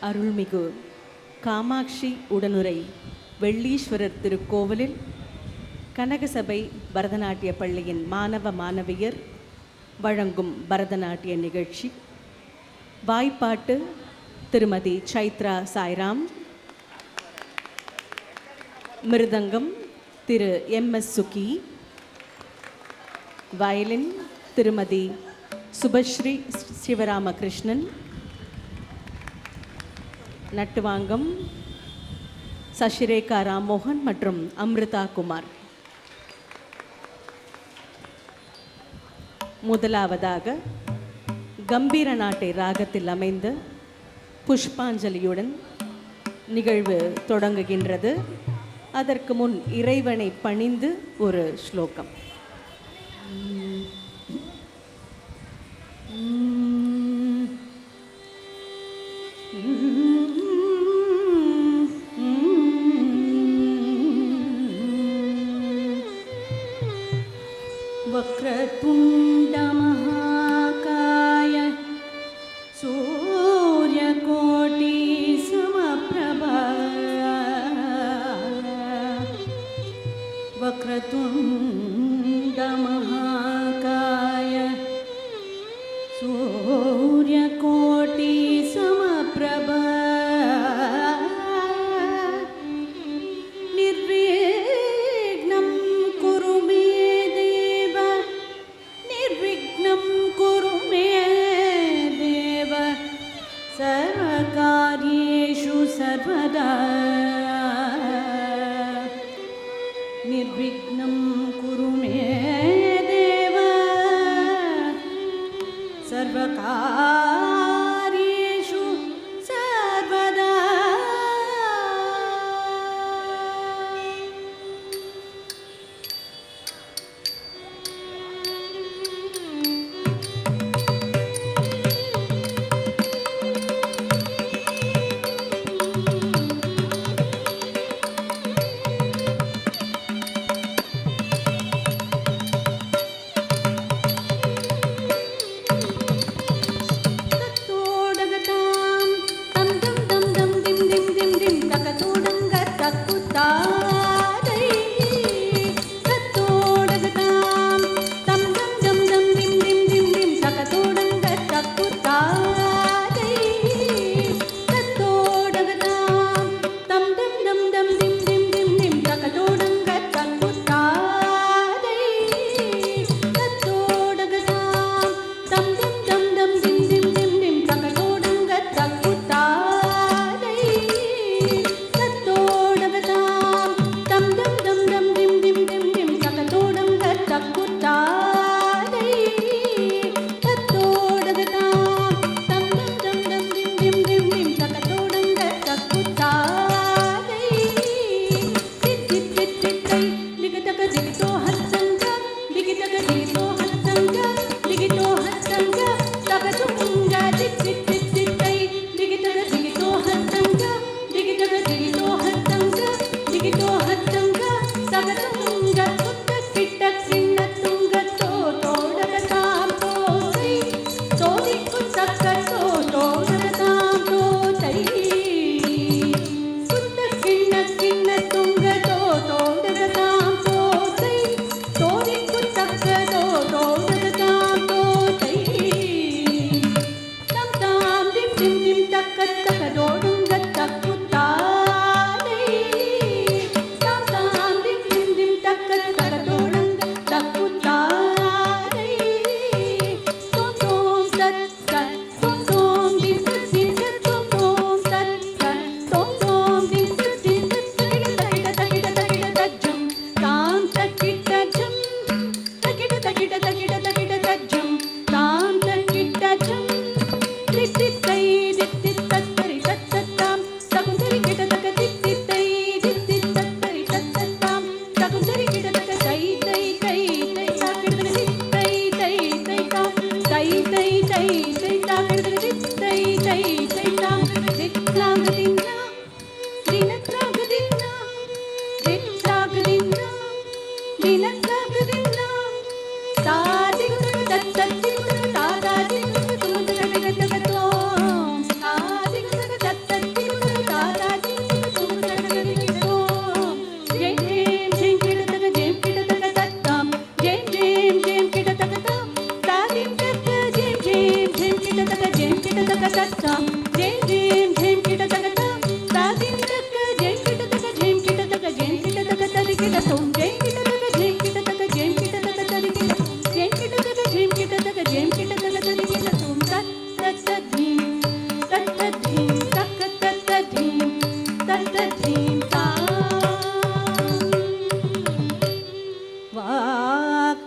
அருள்மிகு காமாட்சி உடனுரை வெள்ளீஸ்வரர் திருக்கோவிலில் கனகசபை பரதநாட்டிய பள்ளியின் மாணவ மாணவியர் வழங்கும் பரதநாட்டிய நிகழ்ச்சி. வாய்ப்பாட்டு திருமதி சைத்ரா சாய்ராம், மிருதங்கம் திரு எம்.எஸ். சுகி, வயலின் திருமதி சுபஸ்ரீ சிவராமகிருஷ்ணன், நட்டுவாங்கம் சசிரேகா ராம்மோகன் மற்றும் அம்ருதா குமார். முதலாவதாக கம்பீர நாட்டை ராகத்தில் அமைந்த புஷ்பாஞ்சலியுடன் நிகழ்வு தொடங்குகின்றது. அதற்கு முன் இறைவனை பணிந்து ஒரு ஸ்லோகம். वक्रतुण्ड महाकाय सूर्यकोटि समप्रभा वक्रतुण्ड महाकाय सूर्यकोटि समप्रभा सर्वकार्येषु सर्वदा निर्विघ्नं कुरु मे देव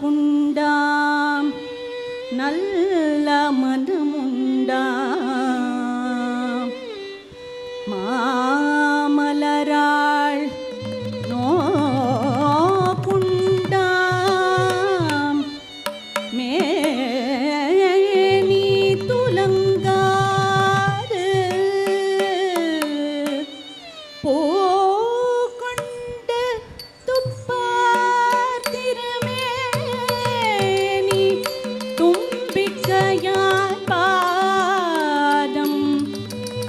குண்டாம் நல்ல மனமுண்டாம் மாமலராள் நோக்குண்டாம் மேனி துலங்காது பூக்கொண்டு துப்பார் திருமேனி தும்பிக்கையால் பாதம்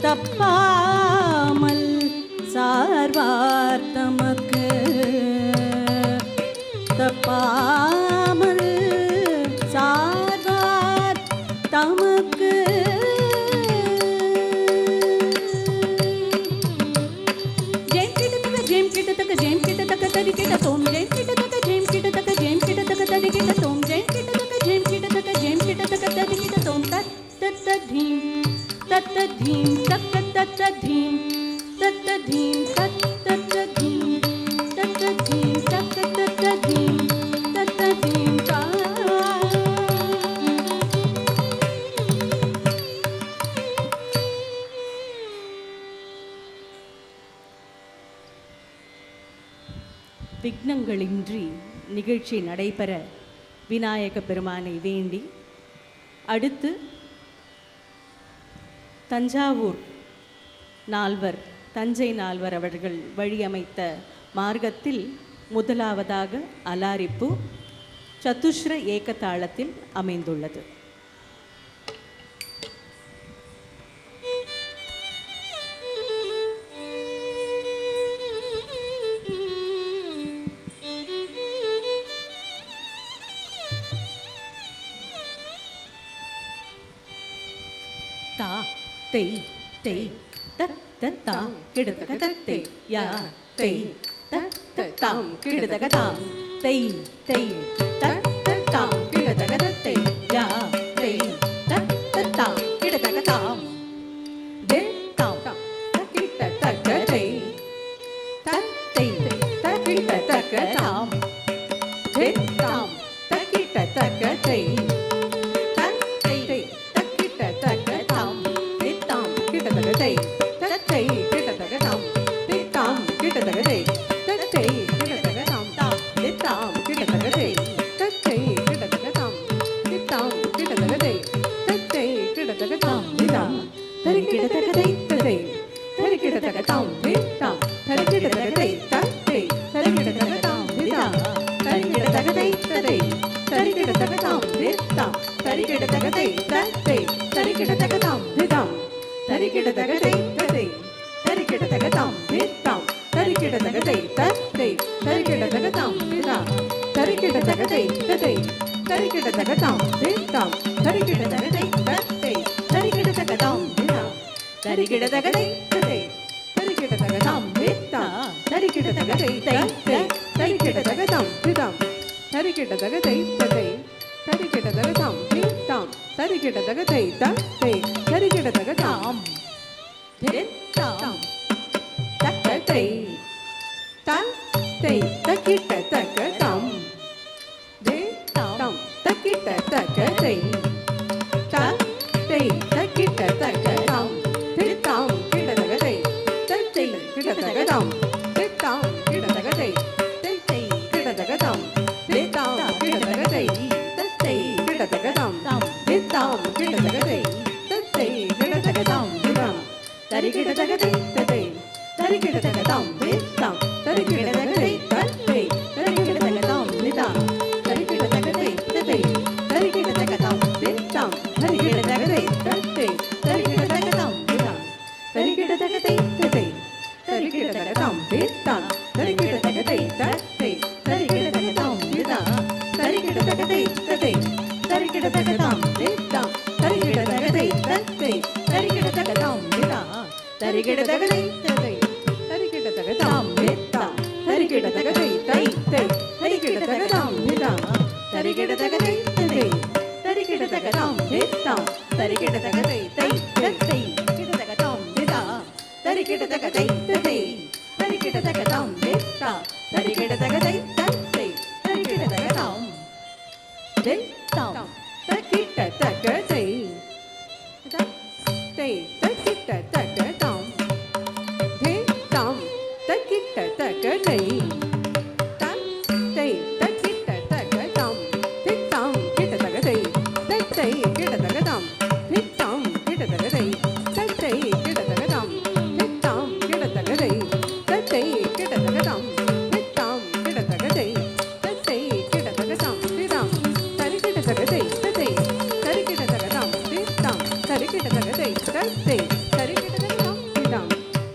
தப்பாமல் சார்வார் தமக்கு தப்பாமல் சார்வார் தமக்கு ஜெயம் கிட்டத்தக்க ஜெயம் கிட்டத்தக்க தடி கிட்ட தோம் ஜெயம் கிட்டத்தக்க ஜெயம் கிட்டத்தக்க ஜெயம் கிட்டத்தக்க தடி கிட்ட தோம் ஜெயம் கிட்டத்தக்க ஜெயம் கிட்டத்தக்க ஜெயம் கிட்டத்தக்க தடி கிட்ட தோம் தத் தத் தீம் தத் தீம் தக் தத் தீம் தத் தீம் தத் தீம் தத் தீம் தக் தீம் தத் தீம் விக்னங்களின்றி நிகழ்ச்சி நடைபெற விநாயக பெருமானை வேண்டி அடுத்து தஞ்சாவூர் நால்வர் தஞ்சை நால்வர் அவர்கள் வழியமைத்த மார்க்கத்தில் முதலாவதாக அலாரிப்பு சதுஸ்ர ஏகதாளத்தில் அமைந்துள்ளது. தா தெய் தெய் தத் தத் தாம் கிடதக தத்தை யா தெய் தத் தத் தாம் கிடதக தாம் தெய் தெய் தத் தத் தாம் கிடதக தத்தை யா தெய் தத் தத் தாம் கிடதக தாம் தெ தாம் தக்கிட்ட தக்க தெய் தத் தெய் தக்கிட்ட தக்க தாம் தெ தாம் தக்கிட்ட தக்க தெய் தை தாம் தக்கிட்ட தக்க தை தை தக்கிட்ட தக்க தாம் தை தாம் தக்கிட்ட தக்க தை தை தக்கிட்ட தக்க தாம் தை தாம் கிட்ட தக்க தை தை கிட்ட தக்க தாம் தை தாம் கிட்ட தக்க தை தை கிட்ட தக்க தாம் தை தாம் கிட்ட தக்க தை தை கிட்ட தக்க தாம் தை தாம் கிட்ட தக்க தை தை கிட்ட தக்க தாம் தை தாம் தரி கிட்ட தக்க தை தை தரி கிட்ட தக்க தாம் தை தாம் தரி கிட்ட தக்க தை தை தரி கிட்ட தக்க தாம் தை தாம்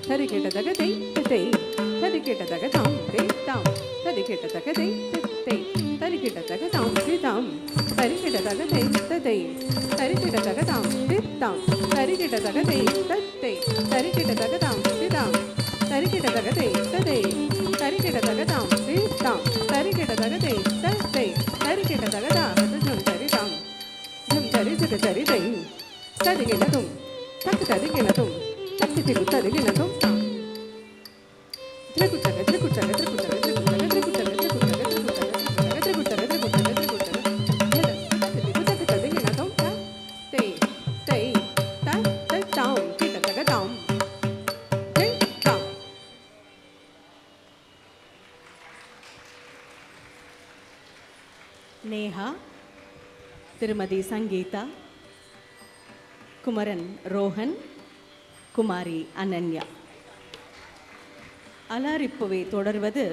தரி கிட்ட தக்க தை தை தரி கிட்ட தக்க தாம் தை தாம் தரி கிட்ட தக்க தை தை தரி கிட்ட தக்க தாம் தை தாம் தரி கிட்ட தக்க தை தை தரி கிட்ட தக்க தாம் தை தாம் தரி கிட்ட தக்க தை தை தரி கிட்ட தக்க தாம் தை தாம் தரி கிட்ட தக்க தை தை தரி கிட்ட தக்க தாம் தை தாம் தரி கிட்ட தக்க தை தை தரி கிட்ட தக்க தாம் ஜம் தரி தாம் ஜம் தரி ஜட தரி தை தரி கிட்ட தும் தக்க தரி கிட்ட தும் தக்க திரு தரி கிட்ட தும் திரகுட்டக திரகுட்டக திரகுட்டக திரகுட்டக திரகுட்டக திரகுட்டக திரகுட்டக திரகுட்டக நேஹா, திருமதி சங்கீதா, குமரன் ரோஹன், குமாரி அனன்யா. அலாரிப்புவை தொடர்வது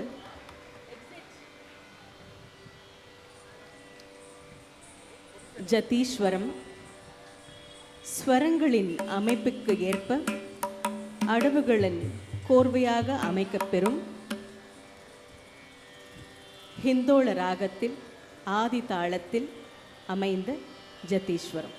ஜதீஸ்வரம். ஸ்வரங்களின் அமைப்புக்கு ஏற்ப அடவுகளின் கோர்வையாக அமைக்கப்பெறும் ஹிந்தோள ராகத்தில் ஆதி தாளத்தில் அமைந்த ஜதீஸ்வரம்.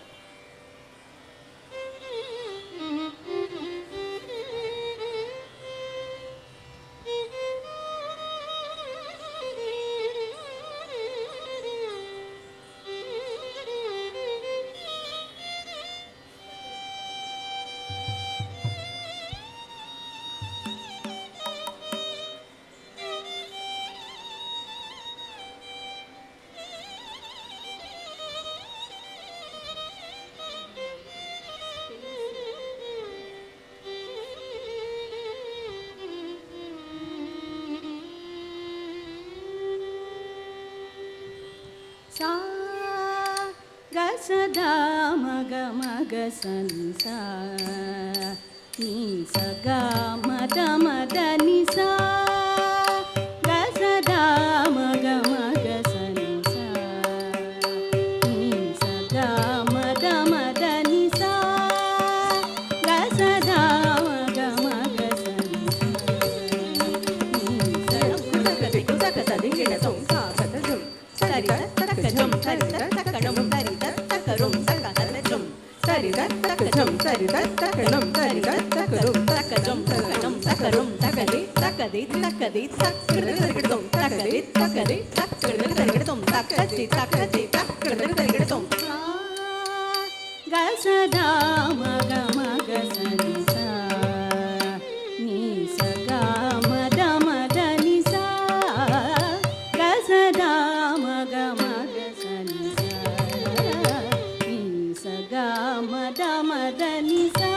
सा ग सदा मग मग सन सा नि स ग मद मद नि सा ग सदा मग मग सन सा नि स ग मद मद नि सा ग सदा मग मग सन सा नि स ग சரி தக்கஜம் சரி தக்கடம் சரி தக்கரும் தக்கஜம் சரி தக்கஜம் சரி தக்கடம் சரி தக்கரும் தக்கஜம் தக்கடம் தக்கரும் தக்கதி தக்கதி தக்கதி தக்கடம் தக்கதி தக்கதி தக்கடம் தக்கதி தக்கதி தக்கடம் கசதா மக மக சன்சா நீ சகா மத மத நிசா கசதா மக மக சன்சா நீ சகா மத மத நிசா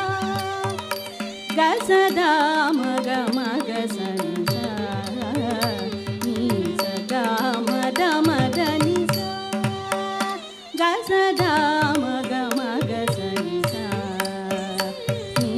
கசதா மக மக சன்சா நீ சகா மத மத நிசா கசதா மக மக சன்சா நீ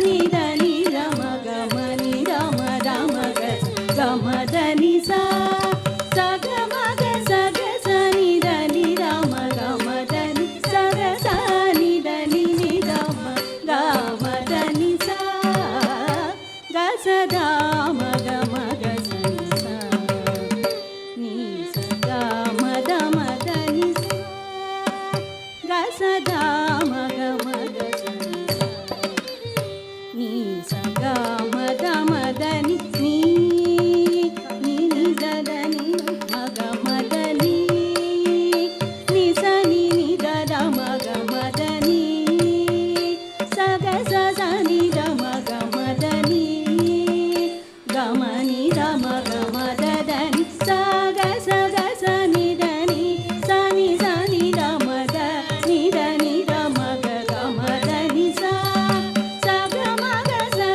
ni da ni da ma ga ma ni da ma ga ma da ni sa sa ga ma ga sa ni da ni da ma da ni sa ni da ni da ma da ni sa ga sa da ma ga sa ni sa ni sa ga ma da ni sa ga sa da ma ga sa ni sa ni sa ga ma da ni ni ni da da ni ma ga ni ni sa ni da da ma ga ni sa ga sa ni da ma ga ni ga ma ni da ma ga da ni sa ga sa ni da ni sa ni da ma ga ni da ma ga da ni sa sa ga ma ga sa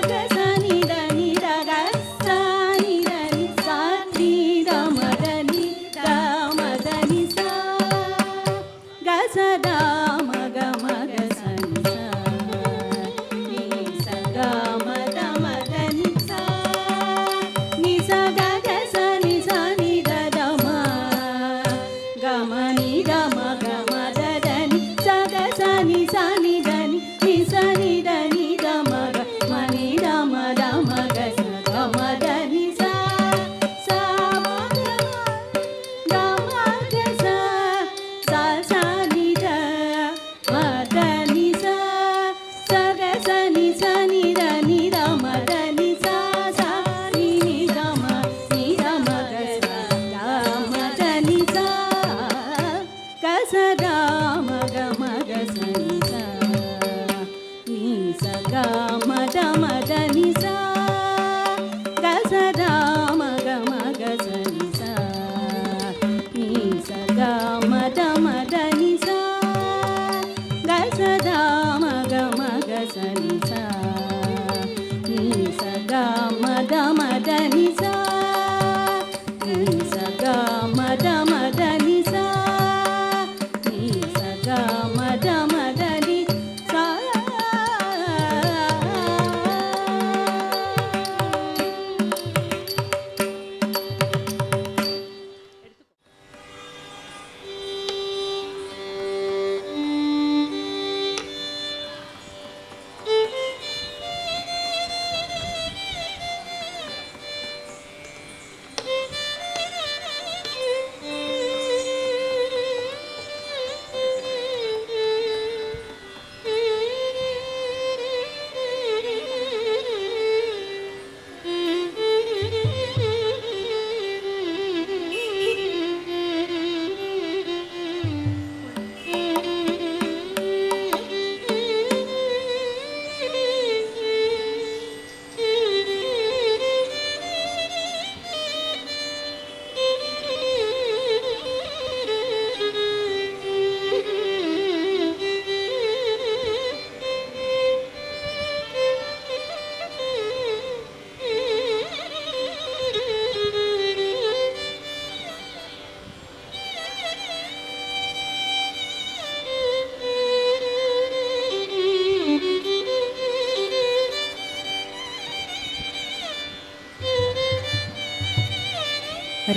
ni da ga sa ni da ni sa ni da ma ni sa ga sa da ma ga sa ni sa ni sa ga ma ni sa ni sa ga sa ni da da ma ga ma ni da ma ga da ni sa ga sa ni da ni sa ni da ma ga ma ni da ma ga sa ga ma da ni sa sa ma ga ma ga sa ni da ma da ni sa sa ga sa ni da ma da ni sa ni da ma ga sa ga ma da ni sa ga sa da ma ga sa ni sa ni sa ga ma da ni sa ga sa da ma ga sa ni sa ni sa ga ma da ni sa ga sa da ma ga sa ni sa ni sa ga ma da ni sa ni sa ga ma da ni sa ni sa ga ma da ni sa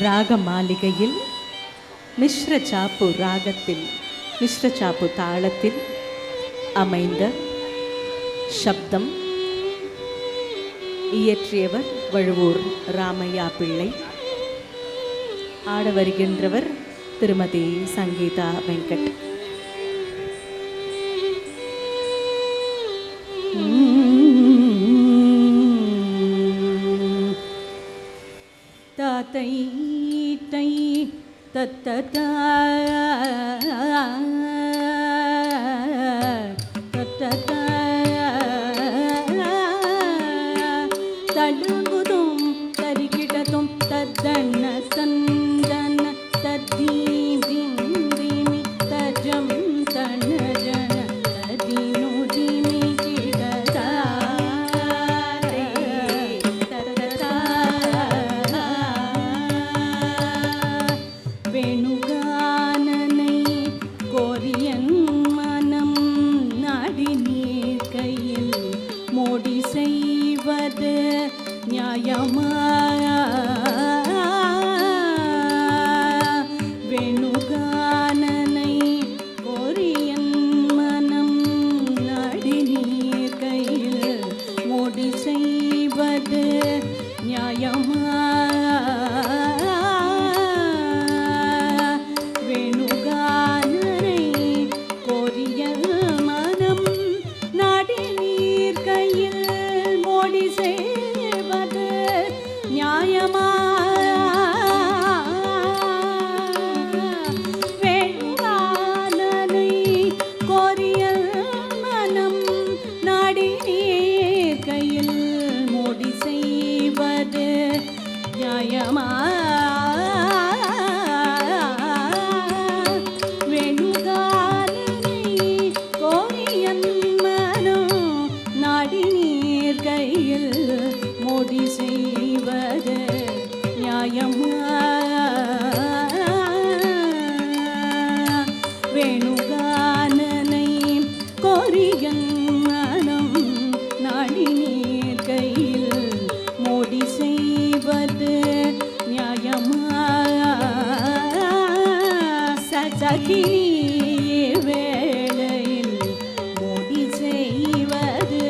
ராக மாளிகையில் மிஸ்ர சாப்பு ராகத்தில் மிஸ்ர சாப்பு தாளத்தில் அமைந்த சப்தம் இயற்றியவர் வழுவூர் ராமையா பிள்ளை. ஆட வருகின்றவர் திருமதி சங்கீதா வெங்கட். தை தை தத்த தழுகுதும் தரிகிடதும் தத்தண்ண சந்தன தத்தீமி தஜம் தனஜன ததினுதிமி கிடதா வேணுகானனை செய்வது நியாயமா வேணுகானனை கோரியன் மனம் நாடி நீர் கையில் மோடி செய்வது நியாயமா வேணுகானனை கோரியன் மனம் நாடி நீர் கையில் மோடி செய்வது நியாயமா வேணுகானனை கோரியல் மனம் நாடி நீர் கையில் மோடி செய்வது நியாயமா வேணுகானனை கோரியன் மனம் நாடி நீர் கையில் மோடி செய்வது நியாயமா வேணுகானனை கோரியன் மனம் நாடி நீர் கையில் மோடி செய்வது நியாயமா சகினி வேளையில் மோடி செய்வது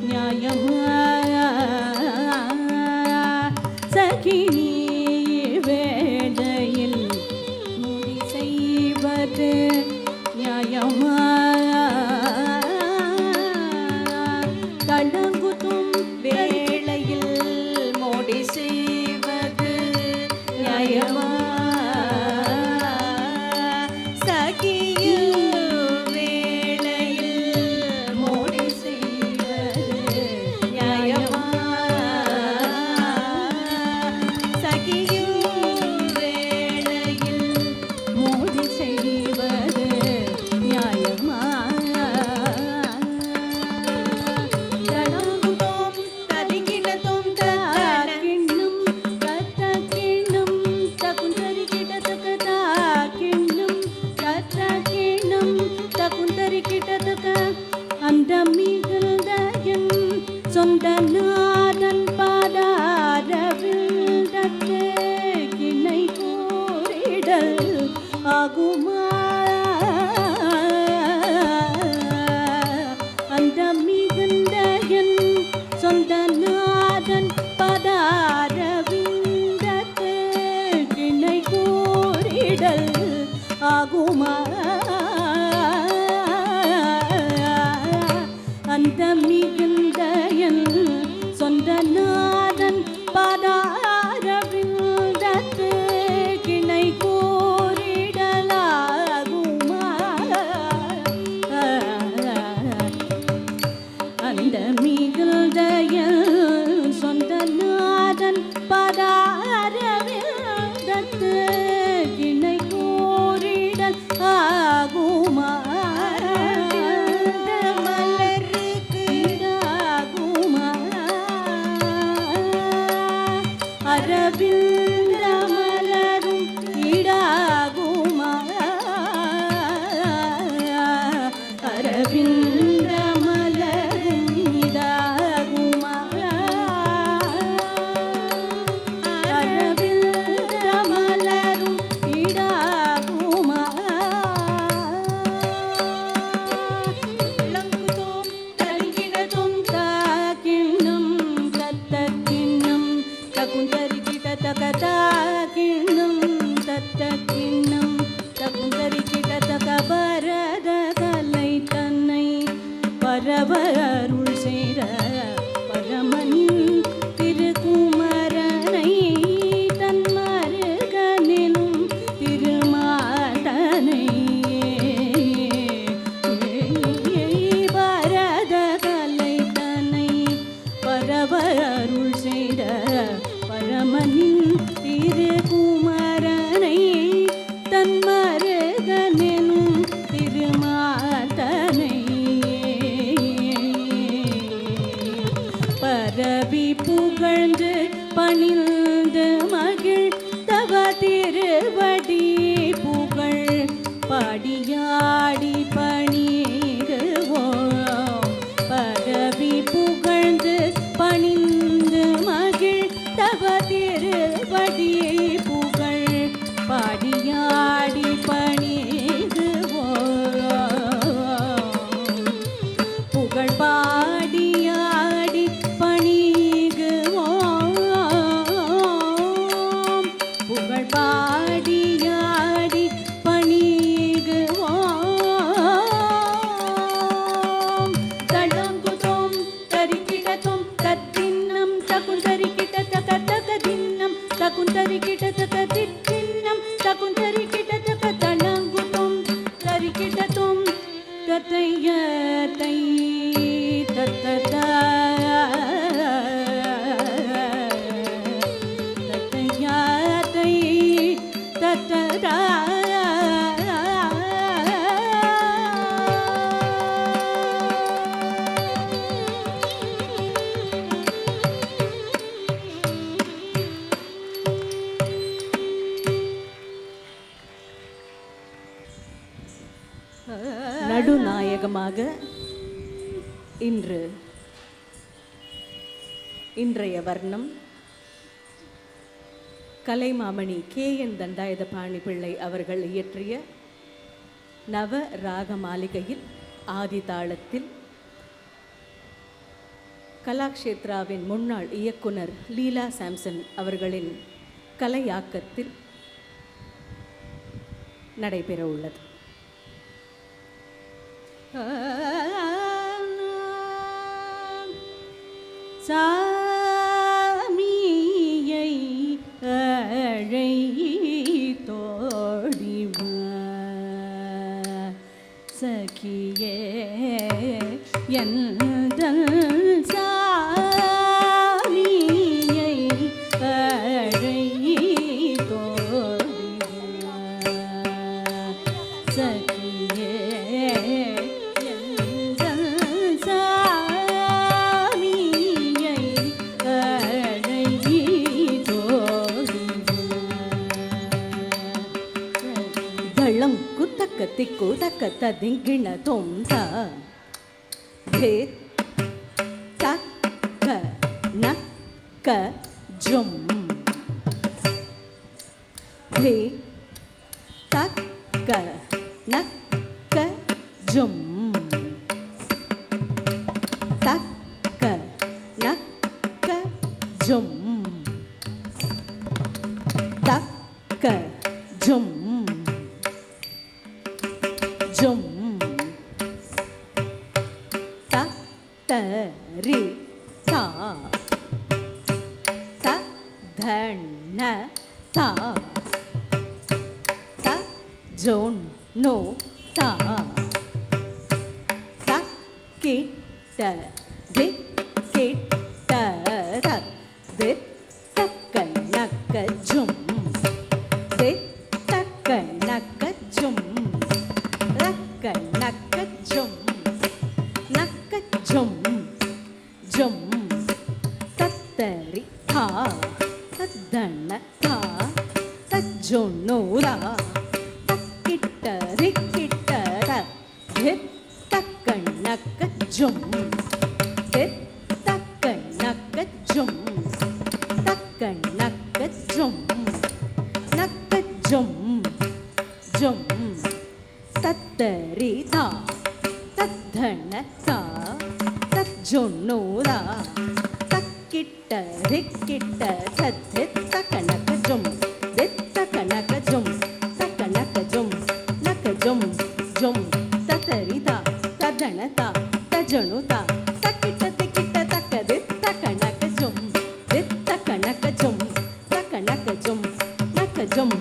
நியாயமா சகினி வேளையில் மோடி செய்வது நியாயமா தளங்குதும் வேளையில் மோடி செய்வது நியாயமா சகியும் வேளையில் மோடி செய்வது நியாயமா சகியும் வேளையில் மோடி செய்வது நியாயமா தடங்குதோம் ததிங்கிடதோம் தத்தன கிண்ணும் கத்த கிண்ணும் தகுந்தரி கிடதக கிண்ணும் கத்த கிண்ணும் தகுந்தரி கிடதக அந்த மிகுந்தயன் சொந்த நாதன் பாதாரவில் தத்து கிணை கூறிடல் ஆகுமா அந்த மிகுந்தயன் சொந்த நாதன் பதாரவிந்தத்து கிணை கூறிடல் ஆகுமா அந்த மிகுந்தயன் சொந்த நாதன் பதாரவிந்தத்து கிணை கூறிடலாகுமா அந்த மிகுந்தயன் சொந்த நாதன் பதாரவிந்தத்து கிணை கூறிடல் ஆகுமா மலருக்கு ஆகுமா அரவிந்த மலரும் ஈடாகுமா அரவிந்த மலரும் ஈடாகுமா அரவிந்த மலரும் ஈடாகுமா விளங்குதோம் தருகிடதும் தாக்கிண்ணும் கத்தக்கிண்ணும் தகுந்தரி கிடதகதாக்கிண்ணும் தத்தக்கிண்ணும் தகுந்தரி கிடதக பரத கலை தன்னை பரவ அருள் செய்த பரமனின் திருக்குமரனை தன் மருகனிலும் திருமாதனை பரத கலை தன்னை பரவ அருள் செய்த பரமனின் திருக்குமரனை தன் மருகனிலும் திருமாதனை பரவி புகழ்ந்து பணிந்து மகிழ் தவ திருவடி புகழ் பாடியாடி பணிடுவோம் பரவி புகழ்ந்து வண்ணமாக இன்றைய வர்ணம் கலைமாமணி KN தண்டாயுதபாணி பிள்ளை அவர்கள் இயற்றிய நவ ராக மாளிகையில் ஆதி தாளத்தில் கலாக்ஷேத்ராவின் முன்னாள் இயக்குனர் லீலா சாம்சன் அவர்களின் கலையாக்கத்தில் நடைபெற உள்ளது. சாமியை அழைத்தோடிவா சகியே எந்தன் சாமியை அழைத்தோடிவா சகியே திக்கு தக்க திங்கிண தொந்த தே தக்க நக்க ஜும் தே தக்க நக்க ஜும் தக்க நக்க ஜும் தக்க ஜும் ஜும் த த ரி தா த த ந தா த ஜோன் நோ தா த கிட்ட தி கிட்ட த தி தக்க நக்க ஜும் தி தக்க நக்க ஜும் நக்க ஜும் நக்க ஜும் ஜும் தத்தரி தா தத்தன தா தஜ்ஜொன்னோரா தக்கிட்ட ரிக்கிட்ட தித் தக்க நக்க ஜும் தித் தக்க நக்க ஜும் தக்க நக்க ஜும் நக்க ஜும் ஜும் தத்தரி தா தத்தன தா தஜ்ஜொன்னோரா தக்கிட்ட ரிக்கிட்ட தத்தித் தக்கனக்க ஜும் தித் தக்கனக்க ஜும் தக்கனக்க ஜும் நக்க ஜும் ஜும் தத்தரி தா ததன தா தஜ்ஜொனு தா தக்கிட்ட திக்கிட்ட தக்க தித் தக்கனக்க ஜும் தித் தக்கனக்க ஜும் தக்கனக்க ஜும் நக்க ஜும்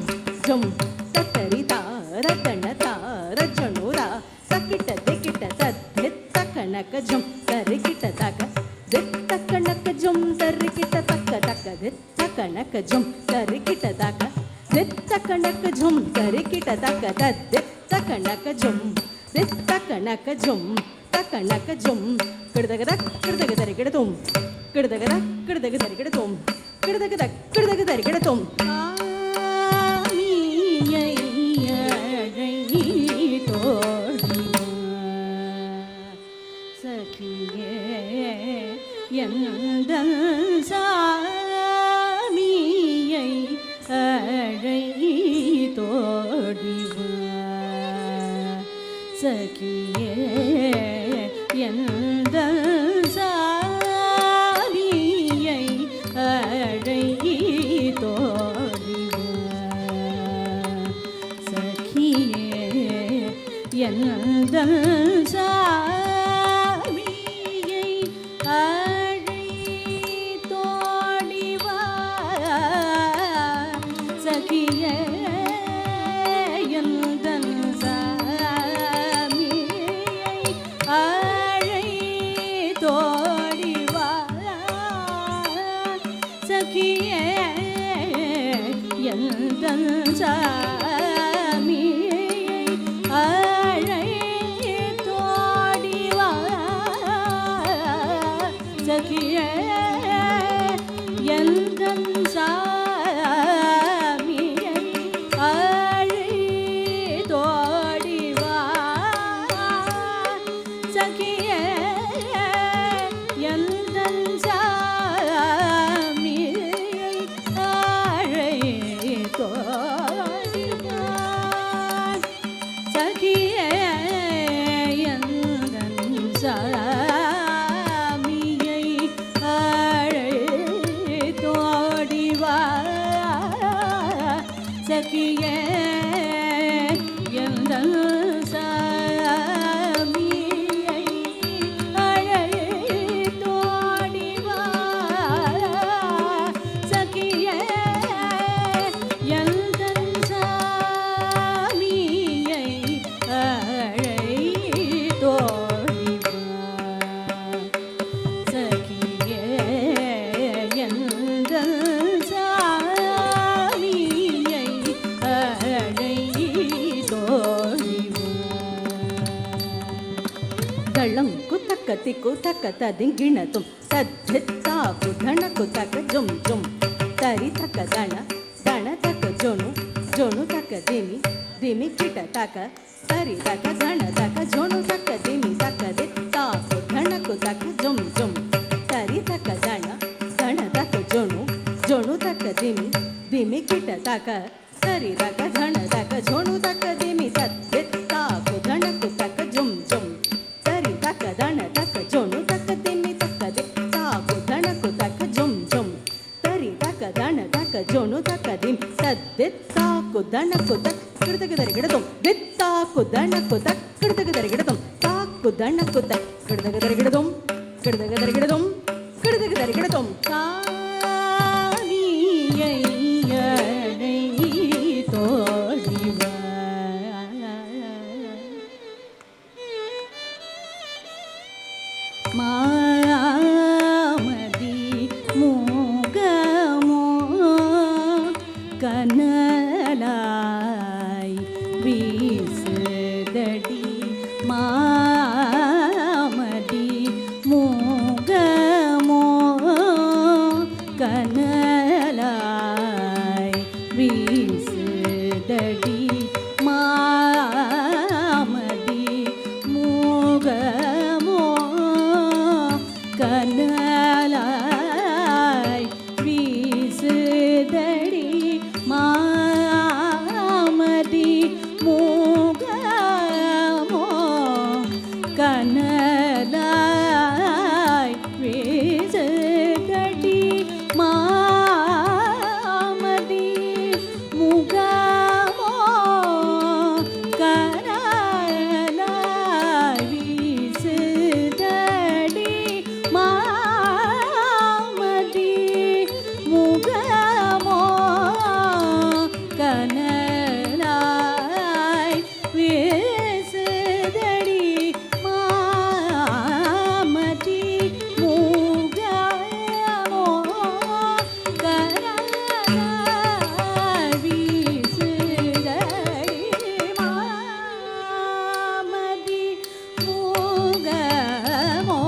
ஜும் தத்தரி தா ரதன தா ரஜ்ஜொனோரா தக்கிட்ட திக்கிட்ட தத்தித் தக்கனக்க ஜும் தரிக்கிட்ட தக்க தித் தக்கனக்க ஜும் தரிக்கிட்ட தக்க தக்க தித் தக்கனக்க ஜும் தரிக்கிட்ட தக்க தித் தக்கனக்க ஜும் தரிக்கிட்ட தக்க தத்தித் தக்கனக்க ஜும் தித் தக்கனக்க ஜும் தக்கனக்க ஜும் கிடுதகத கிடுதக தரிக்கிடதும் கிடுதகத கிடுதக தரிக்கிடதும் கிடுதகத கிடுதக தரிக்கிடதும் சாமியை அழைத்தோடிவா சகியே எந்தன் சாமியை அழைத்தோடிவா சகியே எந்தன் சாமியை அழைத்தோடிவா சகியே எந்தன் சாமியை அழைத்தோடிவா சகியே எந்தன் சாமியை அழைத்தோடிவா சகியே எந்தன் சாமியை அழைத்தோடிவா சகியே எந்தன் சாமியை அழைத்தோடிவா சகியே எந்தன் சாமியை அழைத்தோடி வா சகியே எந்தன் சாமியை அழைத்தோடி வா சகியே எந்தன் சாமியை அழைத்தோடி வா தள்ளம் குத்தக்க திக்கு தக்க ததிங்கிணத்தும் தத்தித்தா குதண குத்தக்க ஜும் ஜும் தரி தக்க தண தண தக்க ஜொனு ஜொனு தக்க திமி திமி கிட்ட தக்க தரி தக்க தண தக்க ஜொனு தக்க திமி தக்க தித்தா குதண குத்தக்க ஜும் ஜும் தரி தக்க தண தண தக்க ஜொனு ஜொனு தக்க திமி திமி கிட்ட தக்க தரி தக்க தண தக்க ஜொனு தக்க திமி தத்தித்தா குதண குத்தக்க ஜும் ஜும் தரி தக்க தண தக்க ஜொனு தக்க திமி தக்க தித்தா குதண குத்தக்க ஜும் ஜும் தரி தக்க தண தக்க ஜொனு தக்க திமி தத்தித்தா குதண குத்தக் கிடதக தரி கிடதும் தித்தா குதண குத்தக் கிடதக தரி கிடதும் தா குதண குத்தக் கிடதக தரி கிடதும் கிடதக தரி கிடதும் கிடதக தரி கிடதும் சாமியை அழைத்தோடி வா மாமதி மூகமோ கனலாய் வீசுதடி மாமதி மூகமோ கனலாய் வீசுதடி மாமதி மூகமோ கனலாய் வீசுதடி மாமதி மூகமோ கனலாய் வீசுதடி மாமதி மூகமோ கனலாய் வீசுதடி மாமதி மூகமோ கனலாய் வீசுதடி மாமதி மூகமோ கனலாய் வீசுதடி மாமதி மூகமோ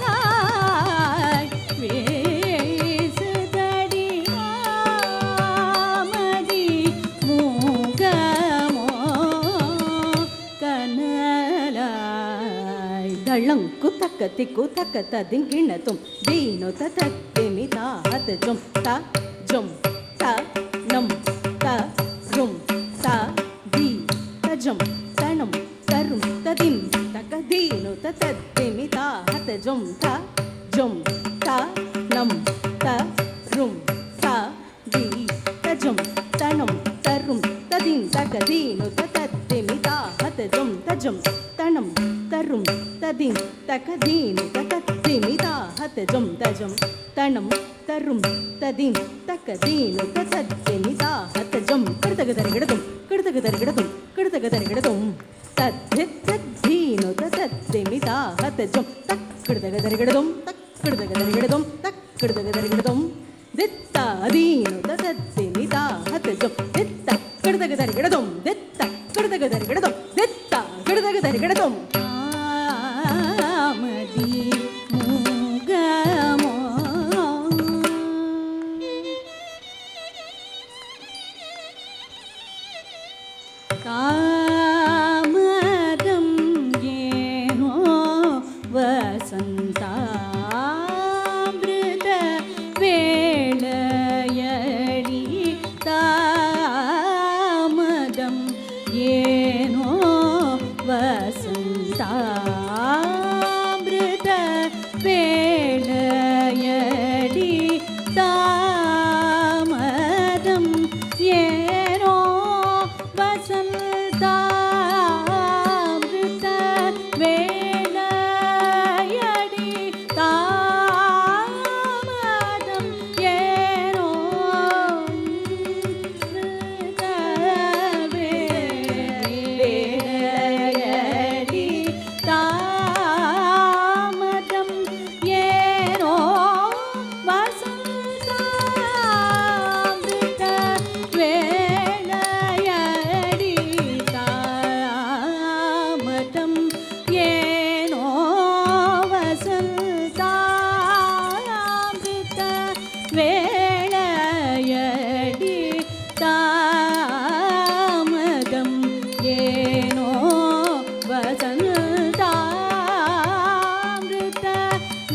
கனலாய் வீசுதடி மாமதி மூகமோ கனலாய் தள்ளம் குத்தக்க திக்கு தக்க ததிங்கிணத்தும் தீனு தத்திமி தாத் ஜும் த ஜும் த நம் த ரும் த தி தஜம் தனம் தரும் ததிம் தக்க தீனு தத்திமி தாத் ஜும் த ஜும் த நம் த ரும் த தி தஜம் தனம் தரும் ததிம் தக்க தீனு தத்திமி தாத் ஜும் தஜம் தனம் தரும் ததிம் தக்க தீனு தத்திமி தாத் ஜும் தஜம் தனம் தரும் ததிம் தக்க தீனு தத்திமி தாத் ஜும் கிடதக தரி கிடதும் கிடதக தரி கிடதும் கிடதக தரி கிடதும் தத்தீனு தத்திமி தாத் ஜும் தக் கிடதக தரி கிடதும் தக் கிடதக தரி கிடதும் தக் கிடதக தரி கிடதும் தித்தா தீனு தத்திமி தாத் ஜும் தித்த கிடதக தரி கிடதும் தித்த கிடதக தரி கிடதும் தித்த கிடதக தரி கிடதும் மாமதி மூகமோ காமதம் ஏனோ வசந்தாமிருத வேளையடி தாமதம் ஏனோ வசந்தாமிருத வேளையடி தாமதம்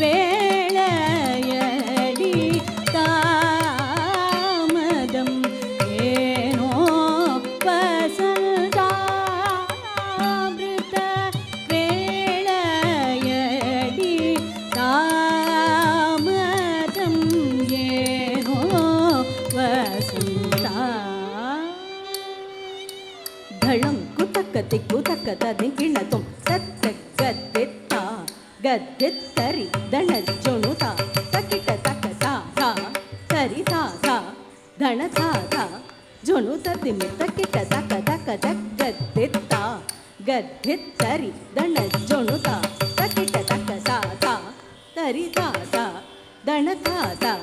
வேளையடி தாமதம் ஏனோ வசந்தாமிருத வேளையடி தாமதம் ஏனோ வசந்தா தளம் குத்தக்கத்தி குத்தக்கதி கிணத்தும் தத்த கத்தித்தா கத்தித்தரி தனஜொணுதா தக்கிட்ட தக்க தா தா தரி தா தா தன தா தா ஜொணுத திமி தக்கிட்ட தக்க தக்க தக் கத்தித்தா கத்தித்தரி தனஜொணுதா தக்கிட்ட தக்க தா தா தரி தா தா தன தா தா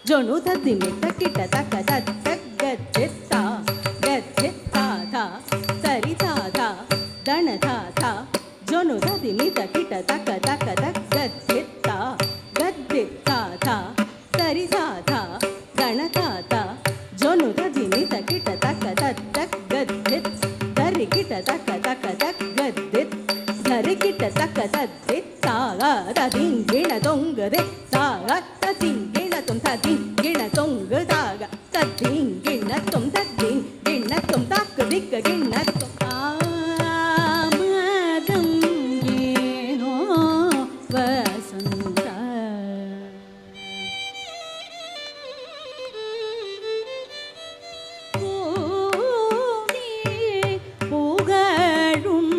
ஜொணுத திமி தக்கிட்ட தக்க தக் கத்தித்தா கத்தித்தா தா தரி தா தா தன தா தா ஜொனு ததி மித கிட்ட தக்க தக்க தக் கத்தித்தா கத்தித்தா தா தரி தா தா தன தா தா ஜொனு ததி மித கிட்ட தக்க தக் தக் கத்தித் தரி கிட்ட தக்க தக்க தக் கத்தித் தரி கிட்ட தக்க தத்தித் தாகா ததிங்கிண தொங்குதே தாகா ததிங்கிணத்தும் ததிங்கிண தொங்கு தாகா ததிங்கிணத்தும் ததிங்கிணத்தும் தாக்கு திக்க கிண்ணத்தும் தாமதம் ஏனோ வசந்த பூமி புகழும்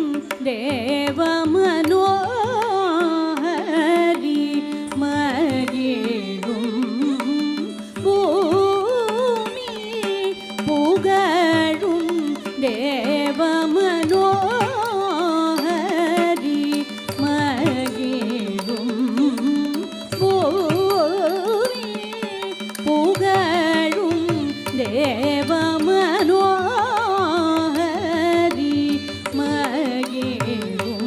தேவமனோஹரி மகிழும் பூமி புகழும் தேவமனோஹரி மகிழும் பூமி புகழும் தேவமனோஹரி மகிழும்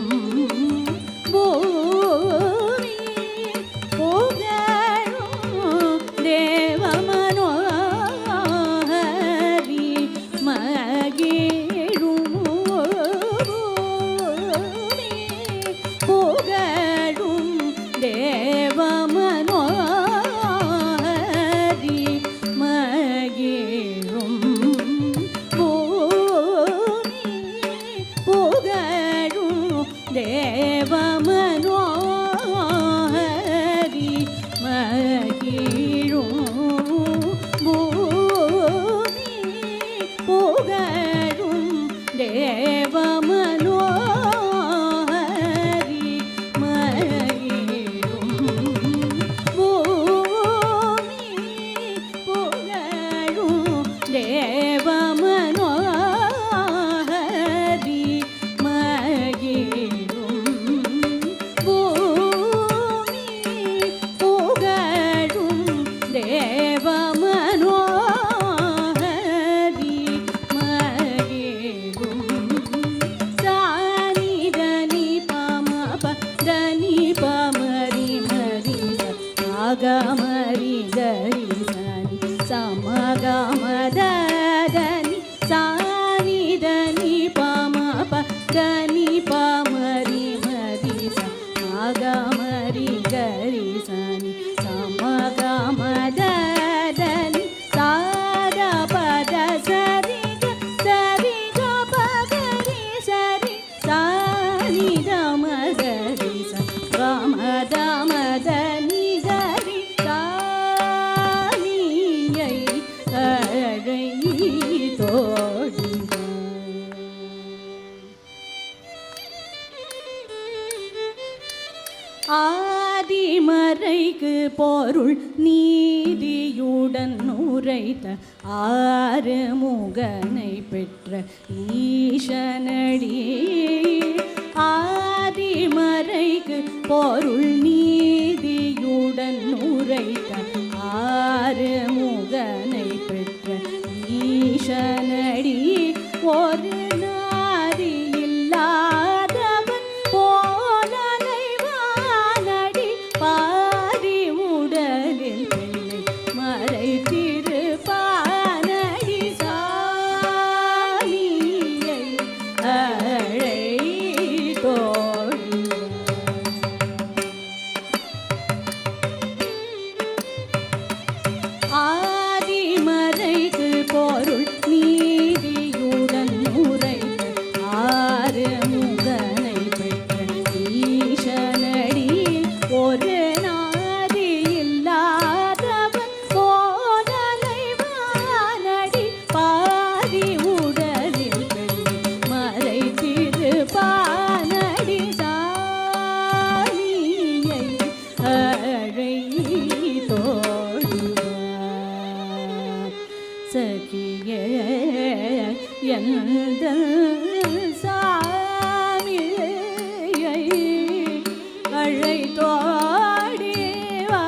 பூமி புகழும் தேவமனோஹரி மகிழும் பூமி புகழும் தேவமனோஹரி மகிழும் பூமி புகழும் தேவமனோஹரி மகிழும் பூமி புகழும் தேவமனோஹரி மகிழும் பூமி புகழும் தேவமனோஹரி மகிழும் பூமி புகழும் தேவமனோஹரி மகிழும் சானி தனி பமப தனி பமரி மரி சாகமரி கரி சனி சமகமதனி சானி தனி பமப தனி பமரி மரி சாகமரி கரி சனி சமகமதனி சாத பத சரி சரி பகரி சரி சானி தமகரி சமதமதனி கரி சானியை அழை தோழி ஆதிமறைக்கு பொருள் நீதியுடன் உரைத்த ஆறுமுகனை பெற்ற ஈசனடி ஆதிமறைக்கு பொருள் நீதியுடன் உரைத்த ஆறுமுகனை பெற்ற ஈசனடி ஒரு நாதி இல்லாதவன் போலலைவானடி பாதி உடலில் பிள்ளை மறைத்திருப்பானடி சாலியை அழை தோழி எந்தன் சாமியை அழைத்தோடி வா.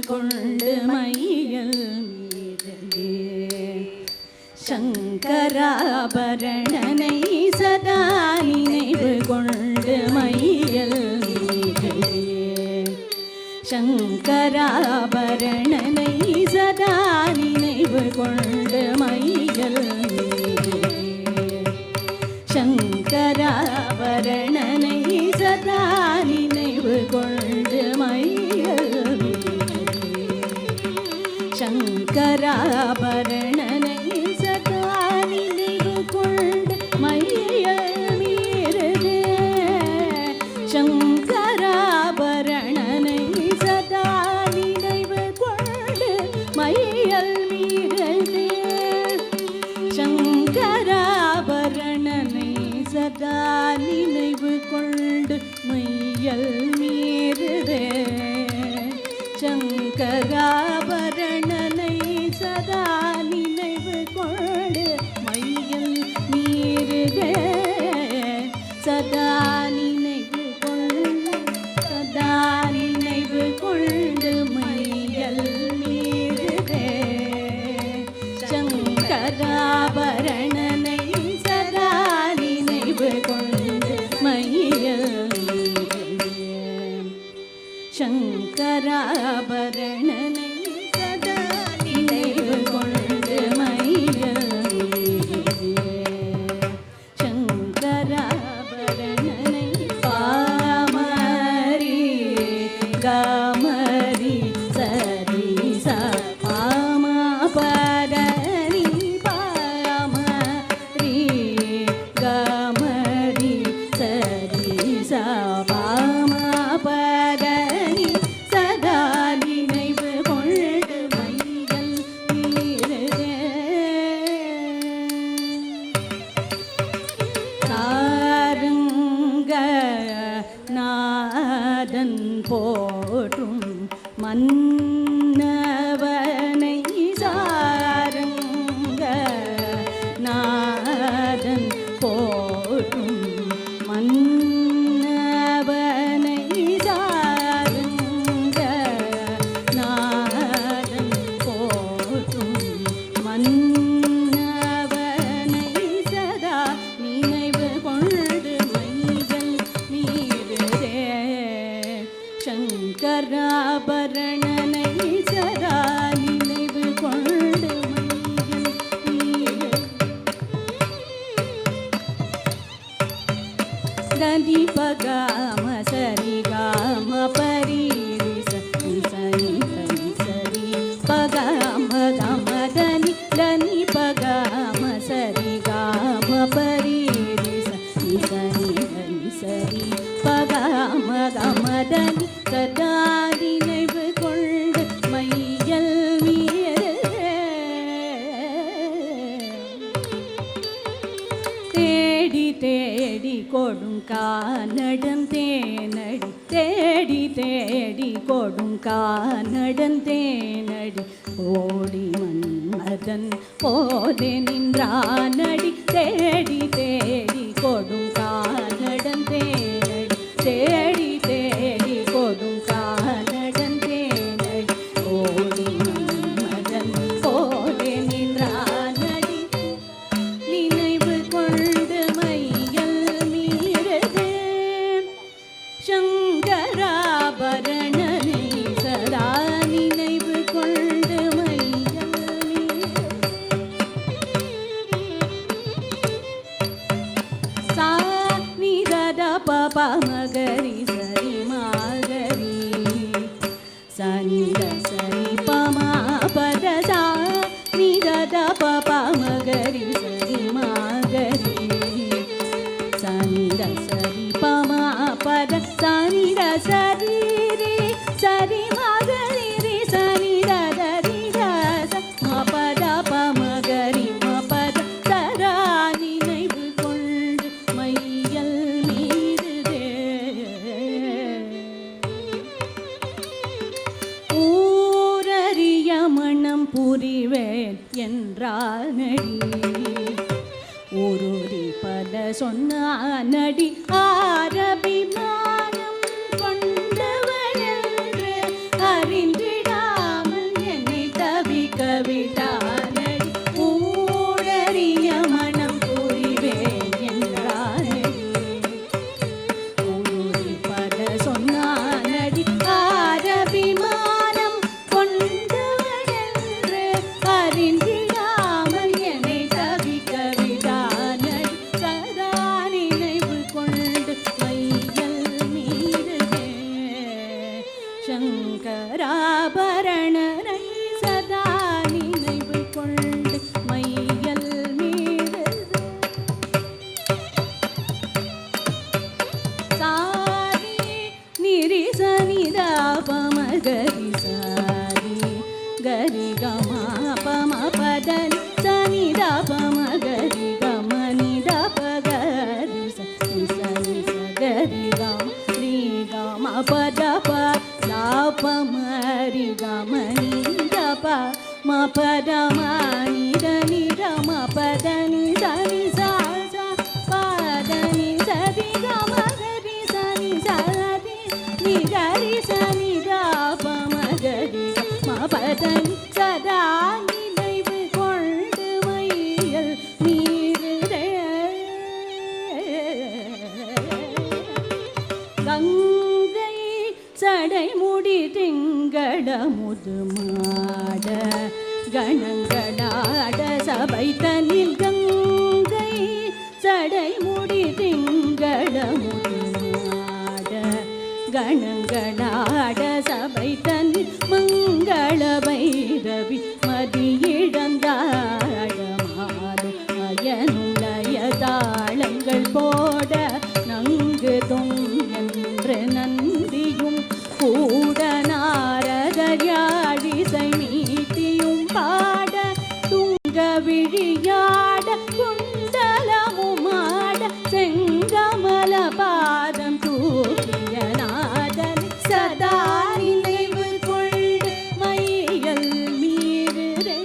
கொண்டு மையல் மீதே சங்கராபரணனை சதா நினைவு கொண்டு மையல் மீதே சங்கராபரணனை சதா நினைவு கொண்டு மையல் மீதே சங்கராபரணனை சதா நினைவு கொண்டு மையல் சங்கராபரணனை சதா நினைவு கொண்டு மையல் மீறுதே சங்கராபரணனை சதா நினைவு கொண்டு மையல் மீறுதே சங்கராபரணனை சதா நினைவு கொண்டு மையல் மீறுதே சங்கராபரணனை சதா நினைவு கொண்டு மையல் மீறுதே சதா நினைவு கொண்டு சதா நினைவு கொண்டு மையல் மீறுதே சங்கராபரணனை சதா நினைவு கொண்டு மையல் சங்கராபரணனை சதா நினைவு கொண்டு மையல் சங்கராபரணனை பாமரி கமரி சரி ச பாம பரணி பாமரி கமரி சரி ச பாம பரணி சதா நினைவு கொண்டு மையல் மீறுதே சாருங்க நாதன் போற்றும் மன்னவனை சாருங்க நாதன் போற்றும் மன்னவனை சாருங்க நாதன் போற்றும் மன்னவனை சதா நினைவு கொண்டு மையல் மீறுதே சங்கராபரணனை சதா நினைவு கொண்டு மையல் மீறுதே தனி பகாம சரி காம பரீரி சரி சரி சரி பகாம கம தனி தனி பகாம சரி காம பரீரி சரி சரி சரி பகாம கம தனி சதா நினைவு கொண்டு மையல் மீறுதே தேடி தேடி கொடுங்கானடம் தேனடி தேடி தேடி கொடுங்கானடம் தேனடி ஓடி மன்மதன் போதே நின்றானடி தேடி தேடி கொடுங்கானடம் தேனடி தேடி தேடி கொடுங்கானடம் தேனடி ஓடி மன்மதன் போதே நின்றானடி நினைவு கொண்டு மையல் மீறுதே சங்கராபரணனை சதா நினைவு கொண்டு மையல் சா நிதத பப மகரி சரி மாகரி சனித சரி பமா பத சா நிதத பப மகரி சரி மாகரி சரி ரே சரி மகரி ரே சனி தரி மபத பமகரி மபத சரா நினைவு கொண்டு மையல் மீறுதே ஊரறிய மனம் புரிவேன் என்றால் நடி ஊரூரி பல சொன்னடி ஆரபிமானம் கொண்டவன் என்று அறிந்திடாமல் என்னை தவிக்க விடானடி ஊரறிய மனம் புரிவேன் என்றானடி ஊரூரி பல சொன்னடி ஆரபிமானம் கொண்டவன் என்று அறிந்திடாமல் என்னை தவிக்க விடானடி சதா நினைவு கொண்டு மையல் மீறுதே சங்கராபரணனை சதா நினைவு கொண்டு மையல் மீறுதே சாரி நிரி சனிதா பமகரி சாரி கரி கமா பம பதனி சனிதா பமகரி கமனித பகரி சனி சனி சகரி கம ரீ கம பத ப லா பமரி கமனித ப ம பத மனித நித ம பதனி சனி சா சா பதனி சரி கமகரி சனி சரி நிகரி சனி தா பமகரி ம பதனி சதா நினைவு கொண்டு மையல் மீறுதே கங்கை சடைமுடி திங்கள முதுமாட கணங்களாட சபை தனில் கங்கை சடைமுடி திங்கள முதுமாட கணங்களாட சபை தனில் மங்கள பைரவி மதியிழந்தாடமாடு அயனுடைய தாளங்கள் போட நங்கு தொன்று நந்தியும் கூட நாரதரியாடிசை மீட்டியும் பாட துங்க விழியாட குண்டலமுமாட செங்கமல பாதம் தூக்கிய நாதன் சதா நினைவு கொண்டு மையல் மீறுதே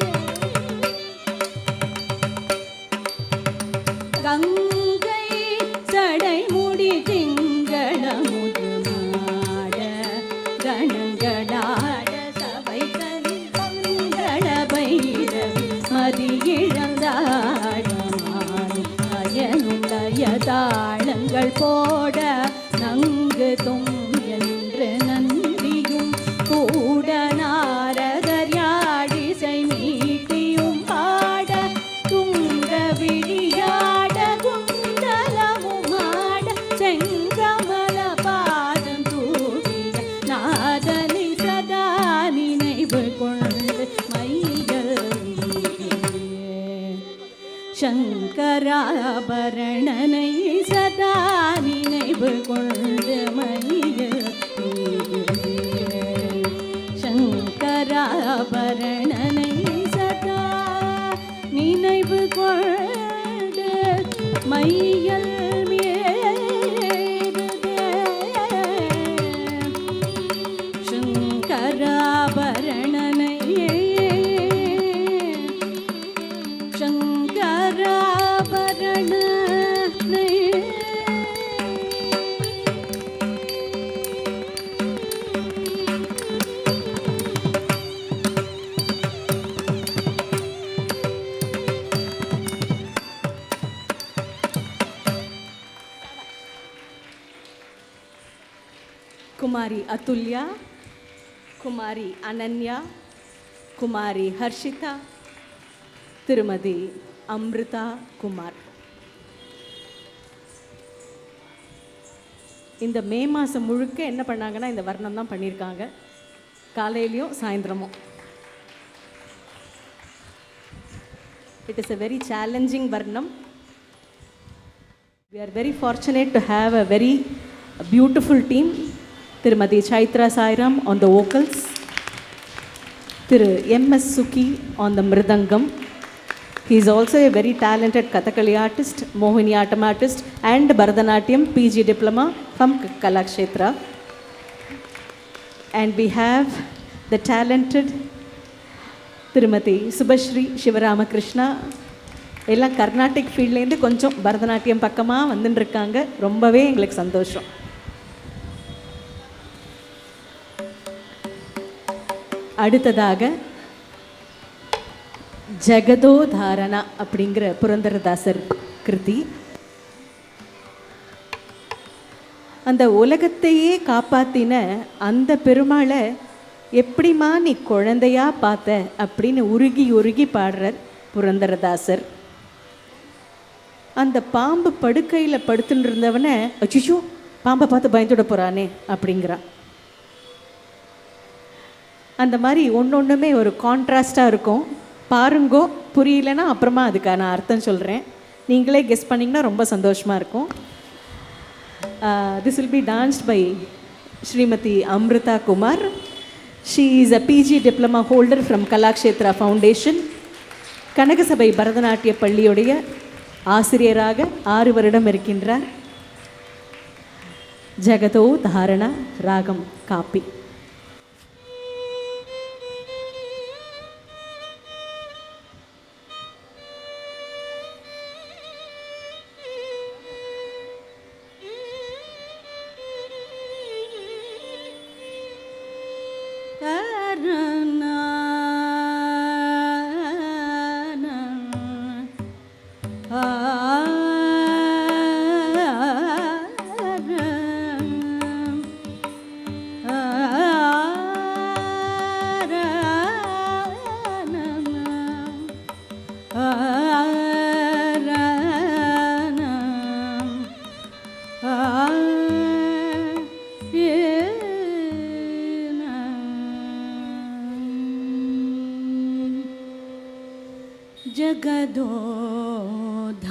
கங்கை சடைமுடி திங்கள முதுமாட கணங்களாட சபை தனில் மங்கள பைரவி மதியிழந்தாடமாடு அயனுடைய தாளங்கள் போட நங்கு தொம் என்று நந்தியும் கூட நாரதர் யாடிசை மீட்டியும் பாட துங்க விழியாட குண்டலமுமாட செங்கமல பாதம் தூக்கிய நாதனை சதா நினைவு கொண்டு மையல் மீறுதே சங்கராபரணனை சதா நினைவு கொண்டு மையல் மீறுதே சங்கராபரணனை சதா நினைவு கொண்டு மையல் மீறுதே சங்கராபரணனை சங்கராபரணனை குமாரி அதுல்யா, குமாரி அனன்யா, குமாரி ஹர்ஷிதா, திருமதி அம்ருதா குமார். இந்த மே மாதம் முழுக்க என்ன பண்ணாங்கன்னா இந்த வர்ணம் தான் பண்ணியிருக்காங்க, காலையிலையும் சாயந்தரமும். It is a very challenging varnam. We are very fortunate to have a very beautiful team. திருமதி Chaitra Sairam on the vocals, Thiru MS Suki on the mridangam. He is also a very talented Kathakali artist, Mohiniyattam artist and Bharatanatyam PG diploma from Kalakshetra. And we have the talented திருமதி சுபஸ்ரீ சிவராமகிருஷ்ணா. எல்லாம் கர்நாடிக் ஃபீல்ட்லேருந்து கொஞ்சம் பரதநாட்டியம் பக்கமாக வந்துட்டு இருக்காங்க. ரொம்பவே எங்களுக்கு சந்தோஷம். அடுத்ததாக ஜெகதோதாரணா அப்படிங்கிற புரந்தரதாசர் கிருதி. அந்த உலகத்தையே காப்பாத்தின அந்த பெருமாளை எப்படிமா நீ குழந்தையா பார்த்த அப்படின்னு உருகி உருகி பாடுறார் புரந்தரதாசர். அந்த பாம்பு படுக்கையில் படுத்துட்டு இருந்தவனை அச்சுச்சோ பாம்பை பார்த்து பயந்துட போகிறானே அப்படிங்கிறான். அந்த மாதிரி ஒன்றுமே ஒரு கான்ட்ராஸ்டாக இருக்கும். பாருங்கோ, புரியலன்னா அப்புறமா அதுக்கான அர்த்தம் சொல்கிறேன். நீங்களே கெஸ் பண்ணிங்கன்னா ரொம்ப சந்தோஷமாக இருக்கும். This will be danced by Shrimati Amrutha Kumar. She is a PG diploma holder from Kalakshetra Foundation. Kanakasabai பரதநாட்டிய பள்ளியுடைய ஆசிரியராக 6 வருடம் இருக்கின்றார். ஜெகதோ தாரணா ராகம் காப்பி.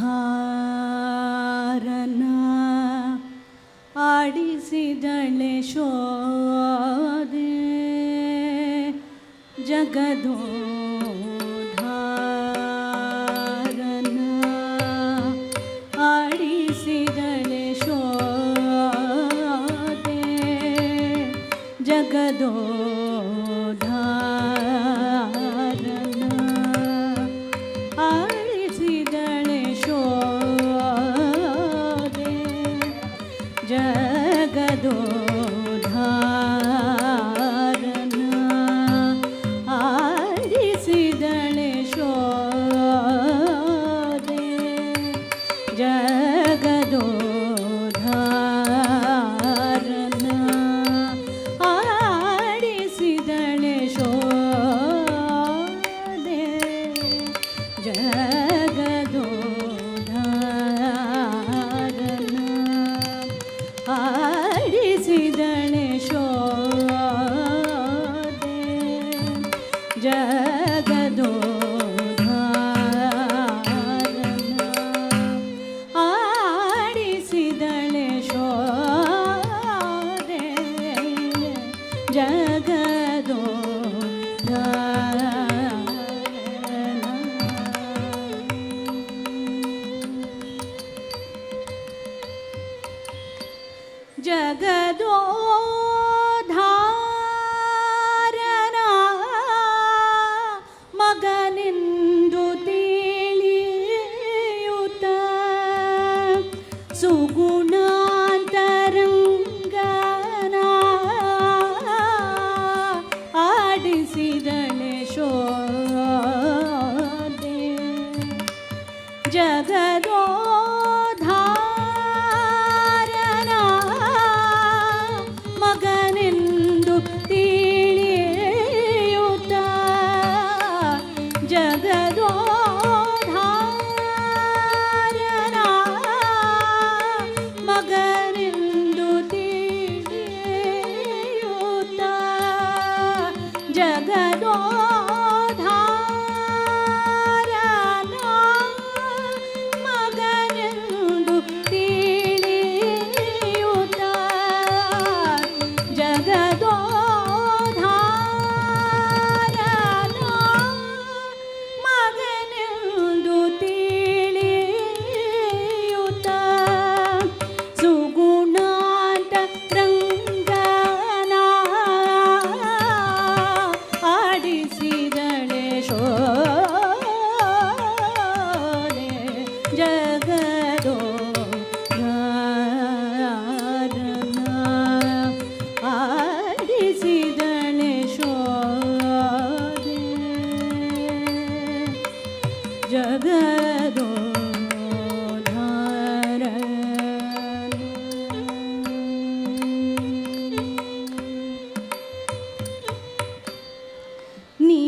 ಜಗದೋಧಾರನ ಆಡಿಸಿದಳೆ ಶೋದೆ ಜಗದೋಧಾರನ ಆಡಿಸಿದಳೆ ಶೋದೆ ಜಗದೋ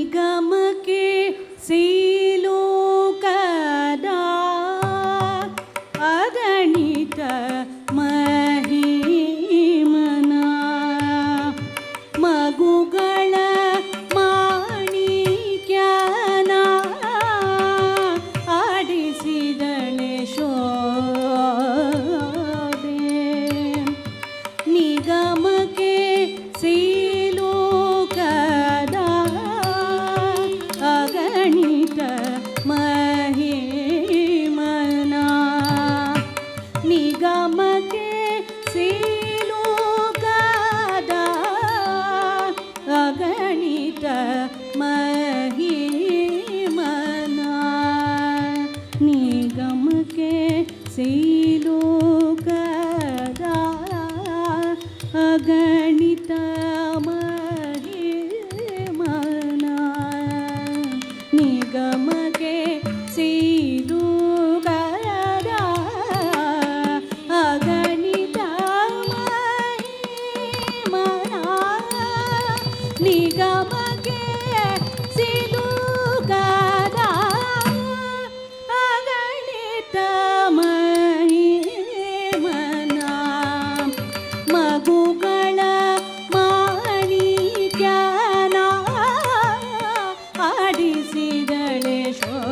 ನಿಗಮಕ್ಕೆ ಸಿಲೋಕದ ಅಗಣಿತ ಮಹಿಮನ ಮಗುಗಳ ಮಾಣಿಕ್ಯನ ಆಡಿಸಿದಳೆ ಶೋಭೆ ನಿಗಮಕ್ಕೆ ಸಿಲೋಕದ ಅಗಣಿತ ಮಹಿಮನ ನಿಗಮಕ್ಕೆ ಸಿಲೋಕದ ಅಗಣಿತ ಮಹಿಮನ ನಿಗಮಕ್ಕೆ ಸಿಲೋಕದ ಅಗಣಿತ ಮಹಿಮನ ನಿಗಮಕ್ಕೆ ಸಿಲೋಕದ ಅಗಣಿತ ಮಹಿಮನ ನಿಗಮಕ್ಕೆ ಸಿಲೋಕದ ಅಗಣಿತ ಮಹಿಮನ ಮಗುಗಳ ಮಾಣಿಕ್ಯನ ಆಡಿಸಿದಳೆ ಶೋರೆ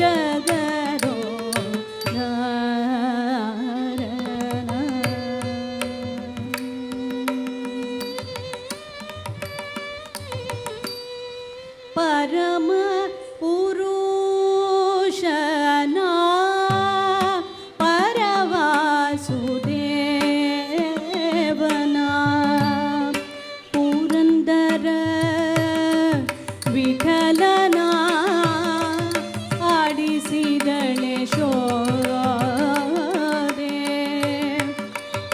ಜಗದೋ ಪರಮ ಪುರುಷನ ಪರವಾಸುದೇವನ ಪುರಂದರ ವಿಠಲನ ಆಡಿಸಿದಳೆ ಶೋದೆ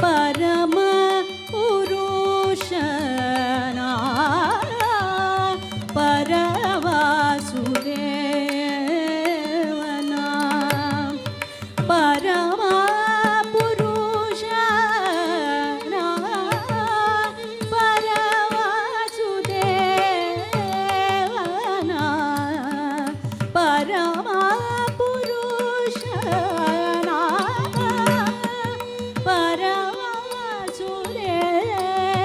ಪರಮ ಪುರುಷನ ಪರವಾಸುದೇವನ ಪರಮ ಪುರುಷನ ಪರವಾಸುದೇವನ ಪರಮ ಪುರುಷನ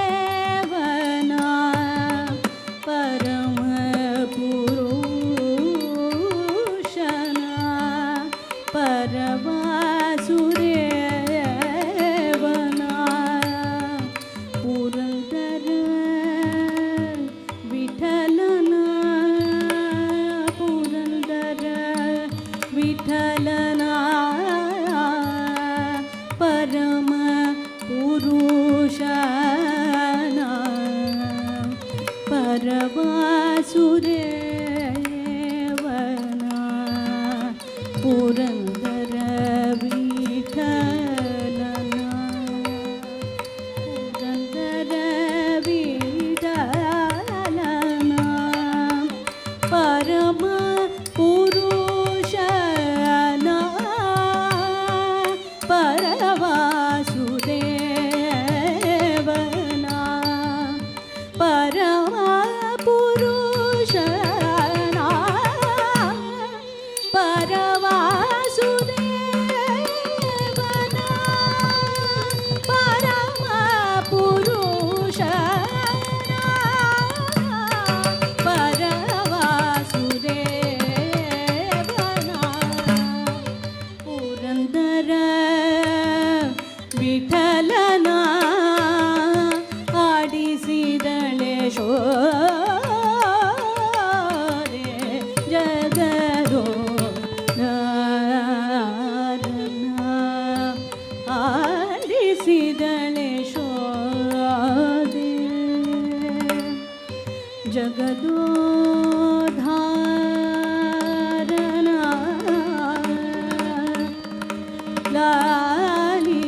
ಪರವಾಸುದೇವನ ಪರಮ ಪುರುಷನ ಪರವಾಸುದೇವನ ಪುರಂದರ ವಿಠಲನ ಪುರಂದರ ವಿಠಲನ ಪರಮ ಪುರುಷನ ಪರವಾಸುದೇವನ ಪುರಂದರ ವಿಠಲನ ಪುರಂದರ ವಿಠಲನ ಪರಮ ಪುರುಷನ ಪರವಾಸುದೇವನ ಪರಮ ಪುರುಷನ ಪರವಾಸುದೇವನ ಪರಮ ಪುರುಷನ ಪರವಾಸುದೇವನ ಪುರಂದರ ವಿಠಲನ ಆಡಿಸಿದಳೆ ಶೋರೆ ಜಗದೋ ಆಡಿಸಿದಳೆ ಶೋರೆ ಜಗದೋಧಾರನ ಲಾಲಿ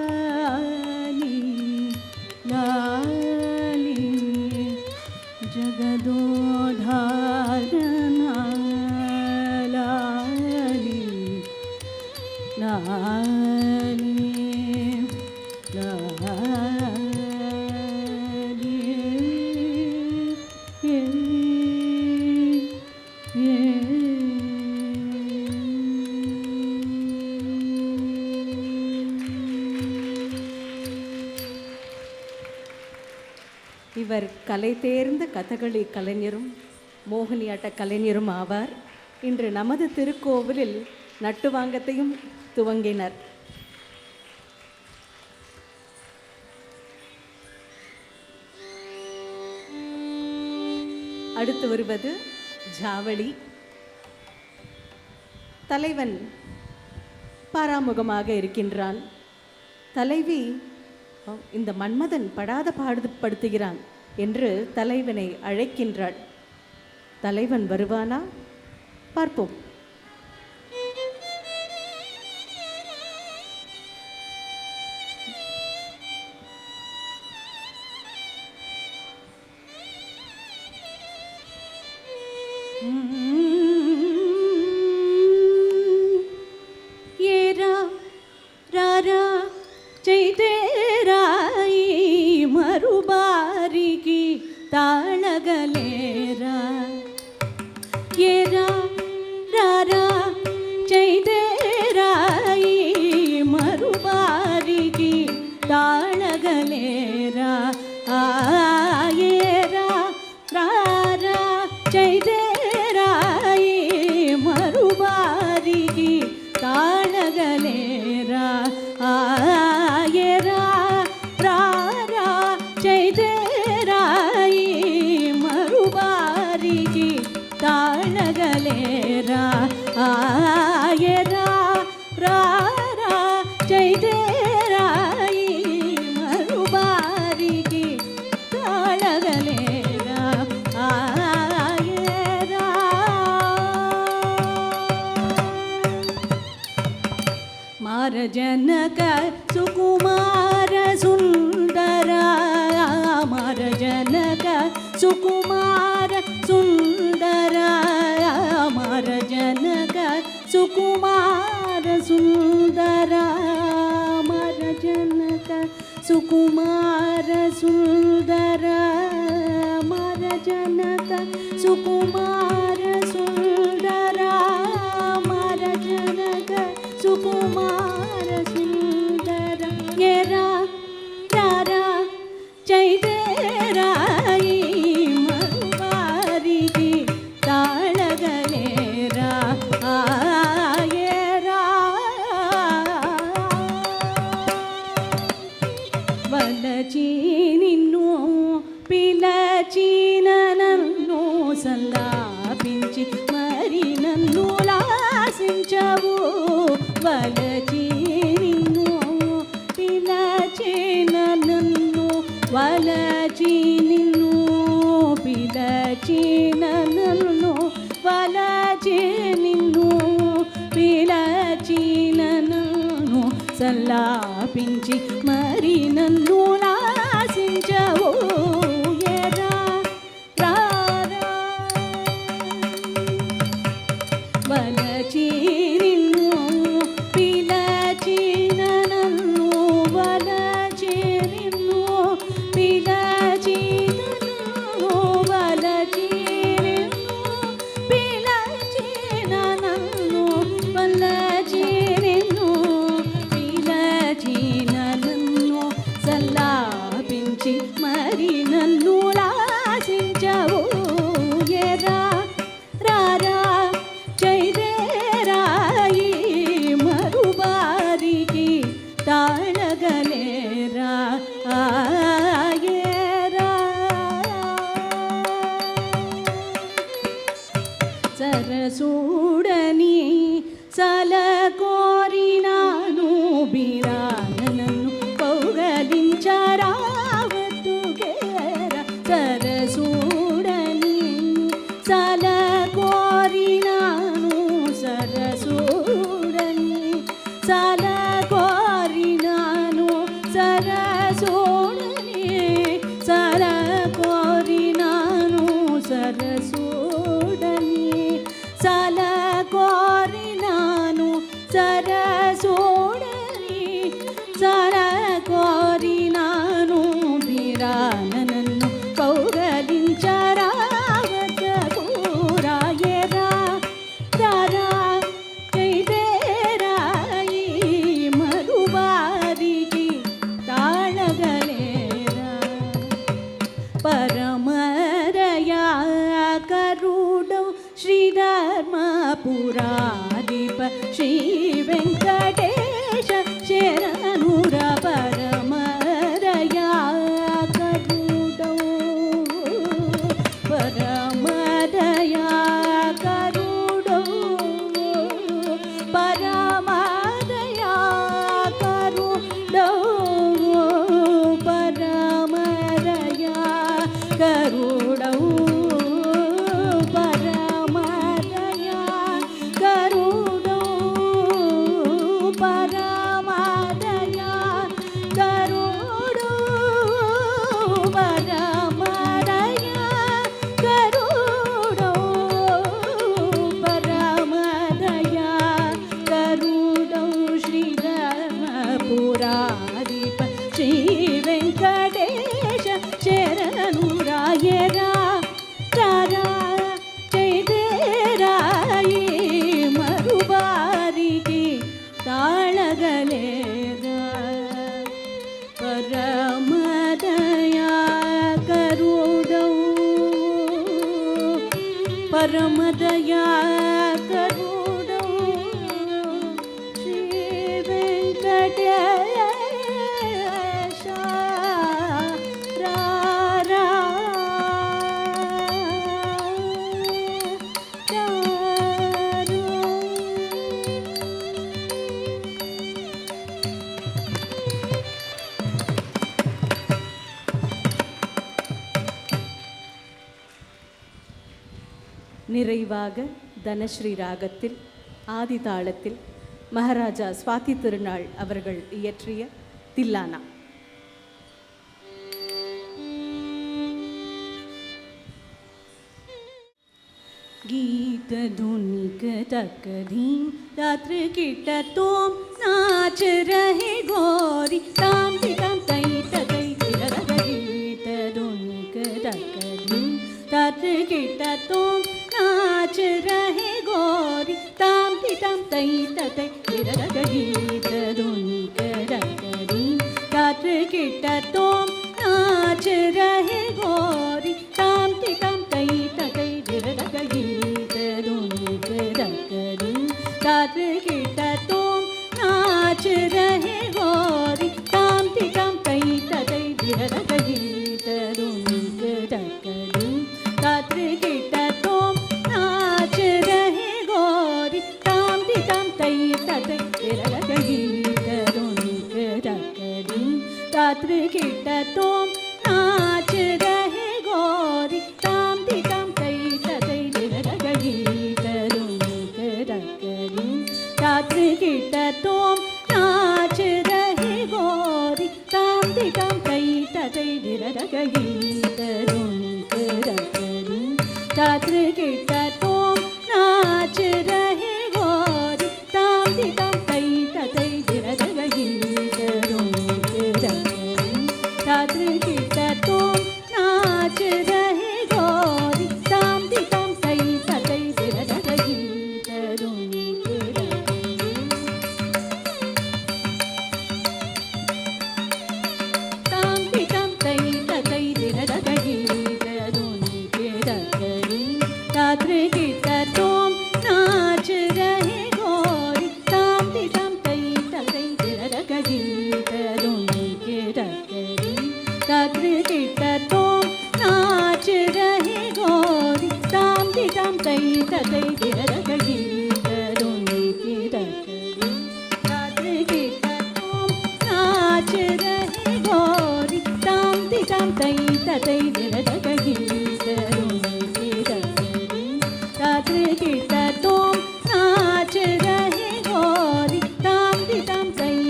ಲಾಲಿ ಲಾಲಿ ಜಗದೋಧಾರನ ಲಾಲಿ ಲಾಲಿ இவர் கலை தேர்ந்த கதகளி கலைஞரும் மோகினியாட்ட கலைஞரும் ஆவார். இன்று நமது திருக்கோவிலில் நட்டுவாங்கத்தையும் துவங்கினர். அடுத்து வருவது ஜாவளி. தலைவன் பாராமுகமாக இருக்கின்றான். தலைவி இந்த மன்மதன் படாத பாடுபடுத்துகிறான் என்று தலைவனை அழைக்கின்றாள். தலைவன் வருவானா? பார்ப்போம். ஏரா ராரா ಚೈತೇರಾಯಿ ಮರುಬಾರಿಗೆ ತಾಳಗಲೇರ ಏರಾ ರಾರಾ ಚೈತೇರಾಯಿ ಮರುಬಾರಿಗೆ ತಾಳಗಲೇರ ಆಯೇರಾ ರಾರಾ ಚೈತೇರಾಯಿ ಮರುಬಾರಿಗೆ ತಾಳಗಲೇರ ஆயரா ராரா ಚೈತೇರಾಯಿ மறுபாரிகி தாளகலேரா ஆயரா ராரா ಚೈತೇರಾಯಿ மறுபாரிகி தாளகலேரா ஆயரா ಮಾರ ಜನಕ ಸುಕುಮಾರ ಸುಂದರ ಮಾರ ಜನಕ ಸುಕುಮಾರ ಸುಂದರ ಮಾರ ಜನಕ ಸುಕುಮಾರ ಸುಂದರ ಮಾರ ಜನಕ ಸುಕುಮಾರ ಸುಂದರ ಮಾರ ಜನಕ ಸುಕುಮಾರ ಸುಂದರ ಮಾರ ಜನಕ ಸುಕುಮಾರ ಸುಂದರ ಏರಾ ರಾರಾ ಚೈತೇರಾಯಿ ಮರುಬಾರಿಗೆ ತಾಳಗಲೇರ ಆಯೇರಾ ವಲಚಿ ನಿನ್ನು ಪಿಲಚಿ నన్ను సంలాపించి మరి నన్ను లాసించవు వలచి నిన్ను పిలచి నన్ను వలచి నిన్ను పిలచి నన్ను వలచి నిన్ను పిలచి నన్ను సంలాపించి మరి నన్ను లాసించవు వలచి నిన్ను పిలచి నన్ను వలచి నిన్ను పిలచి నన్ను వలచి నిన్ను పిలచి నన్ను వలచి నిన్ను పిలచి నన్ను సల్లాపించి మరి నన్ను ಶ್ರೀ ವೆಂಕಟೇಶ ಶರಣುರ ಪರಮದಯ ಕರುಣೋ ಪರಮದಯ ಕರುಣೋ ಪರಮದಯ ಕರುಣೋ ಪರಮದಯ ಕರುಣೋ परमदया करुणो श्री वेंकटेश रारा நிறைவாக தனஸ்ரீ ராகத்தில் ஆதி தாளத்தில் மகாராஜா சுவாதி திருநாள் அவர்கள் இயற்றிய தில்லானா. गीत धुनिक तक धीम रात्र कीट तोम नाच रहे गोरी ताम ताम तई तई गीत धुनिक तक धीम रात्र कीट तोम नाच रहे गोरी ताम तई तई गीत धुनिक तक धीम रात्र कीट तोम नाच रहे गोरी ताम तई तई गीत धुनिक तक धीम रात्र कीट तोम नाच रहे गोरी ताम तई तई गीत धुनिक तक धीम रात्र कीट तोम नाच रहे गोरी ताम तई तई गीत धुनिक तक धीम रात्र कीट तोम नाच रहे गोरी ताम तई तई गीत धुनिक तक धीम रात्र कीट तोम नाच रहे गोरी ताम तई तई गीत धुनिक तक धीम रात्र कीट तोम नाच रहे गोरी ताम तई तई गीत धुनिक तक धीम रात्र कीट तोम नाच रहे गोरी ताम तई तई गीत धुनिक तक धीम ताम तई तई गीत धुनिक तक धीम रात्र कीट तोम नाच रहे गोरी ताम तई तई गीत धुनिक तक धीम रात्र कीट तोम नाच रहे गोरी ताम तई तई गीत धुनिक तक धीम रात्र कीट तोम नाच रहे गोरी ताम तई तई गीत धुनिक तक धीम रात्र कीट तोम नाच रहे गोरी ताम तई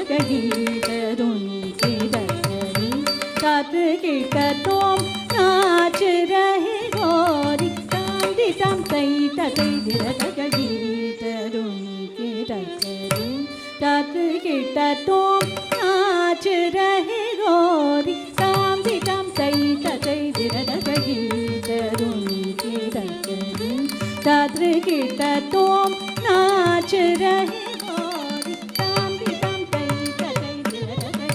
तई गीत धुनिक तक धीम रात्र कीट तोम नाच रहे गोरी ताम तई तई गीत धुनिक तक धीम रात्र कीट तोम नाच रहे गोरी ताम तई तई गीत धुनिक तक धीम रात्र कीट तोम नाच रहे गोरी ताम तई तई गीत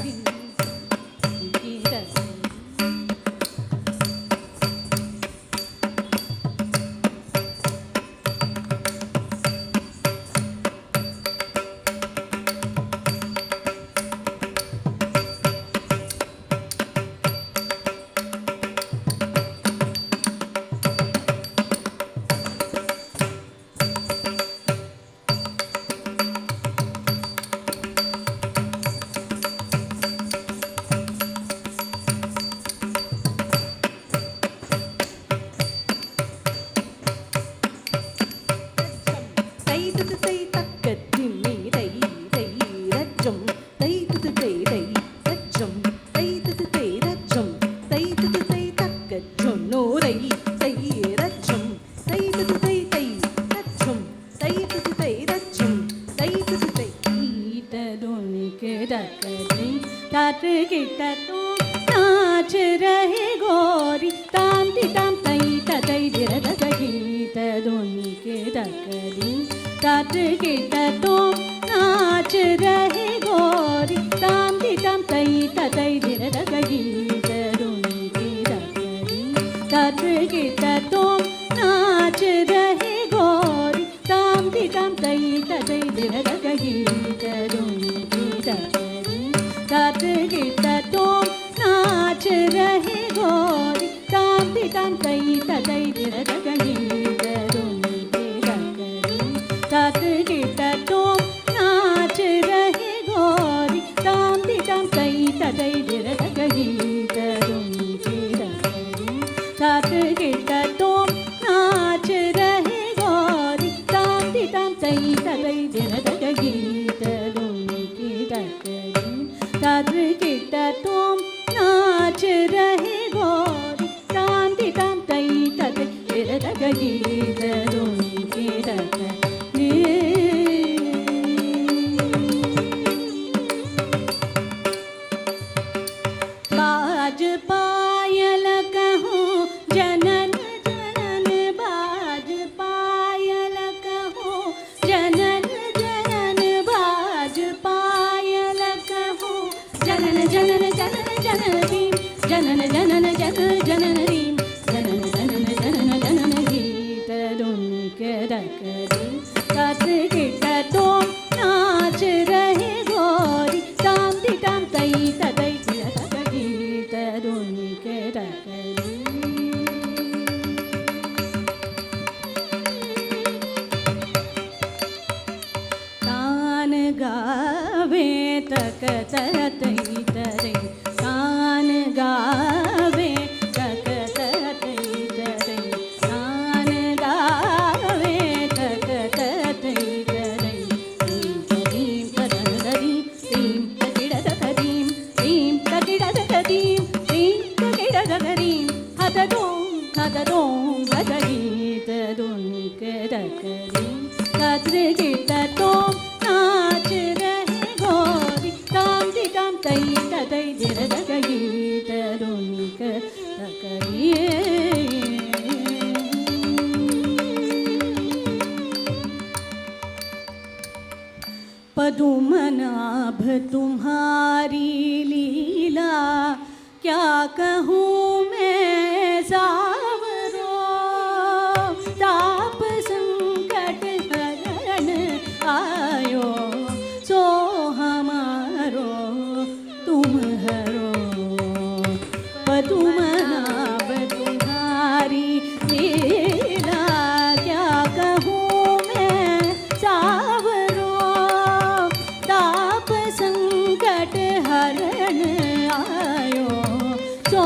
தஜ்ஜம் தை தது தை தை தஜ்ஜம் தை தது தை ரஜ்ஜம் தை தது தை தக்க ஜொன்னோரை தை ரஜ்ஜம் தை தது தை தை ரஜ்ஜம் தை தது தை ரஜ்ஜம் தை தது தை ईटदोनिके डकरी ताट गिट्टा तो नाच रहे गोरी ताम ती ताम तई तई दिर ईटदोनिके डकरी ताट गिट्टा तो नाच रहे गोरी ताम ती ताम तई तई दिर ईटदोनिके डकरी ताट गिट्टा तो नाच रहे गोरी ताम ती ताम तई तई दिर ताट गिट्टा तो नाच रहे गोरी ताम ती ताम तई तई दिर ताट गिट्टा तो नाच रहे गोरी ताम ती ताम तई तई दिर ताट गिट्टा तो नाच रहे गोरी ताम ती ताम तई तई दिर ताट गिट्टा तो नाच रहे गोरी ताम ती ताम तई तई बाज पायल कहूँ जनन जनन बाज पायल कहूँ जनन जनन बाज पायल कहूँ जनन जनन जनन जनन रीम जनन जनन जनन जनन रीम जनन जनन जनन जनन गीत के डकरी ताट गिट्टा तो नाच रहे गोरी ताम ती ताम तई तई गीत के डकरी तान गावे तक तई तरे तान गावे तक तई तरे तान गावे तक तई तरे रीम तदरी रीम तकिड़ तदरीम रीम तकिड़ तदरीम रीम तकिड़ तदरीम हददों गदगीत के डकरी ताट गिट्टा तो नाच रहे गोरी ताम ती ताम तई तई दिर गीत के डकरी पदुमनाभ तुम्हारी लीला क्या कहूँ मैं सावरो ताप संकट हरण आयो सो हमारो तुम हरो पदुमनाभ तुम्हारी लीला क्या कहूँ मैं सावरो ताप संकट हरण आयो सो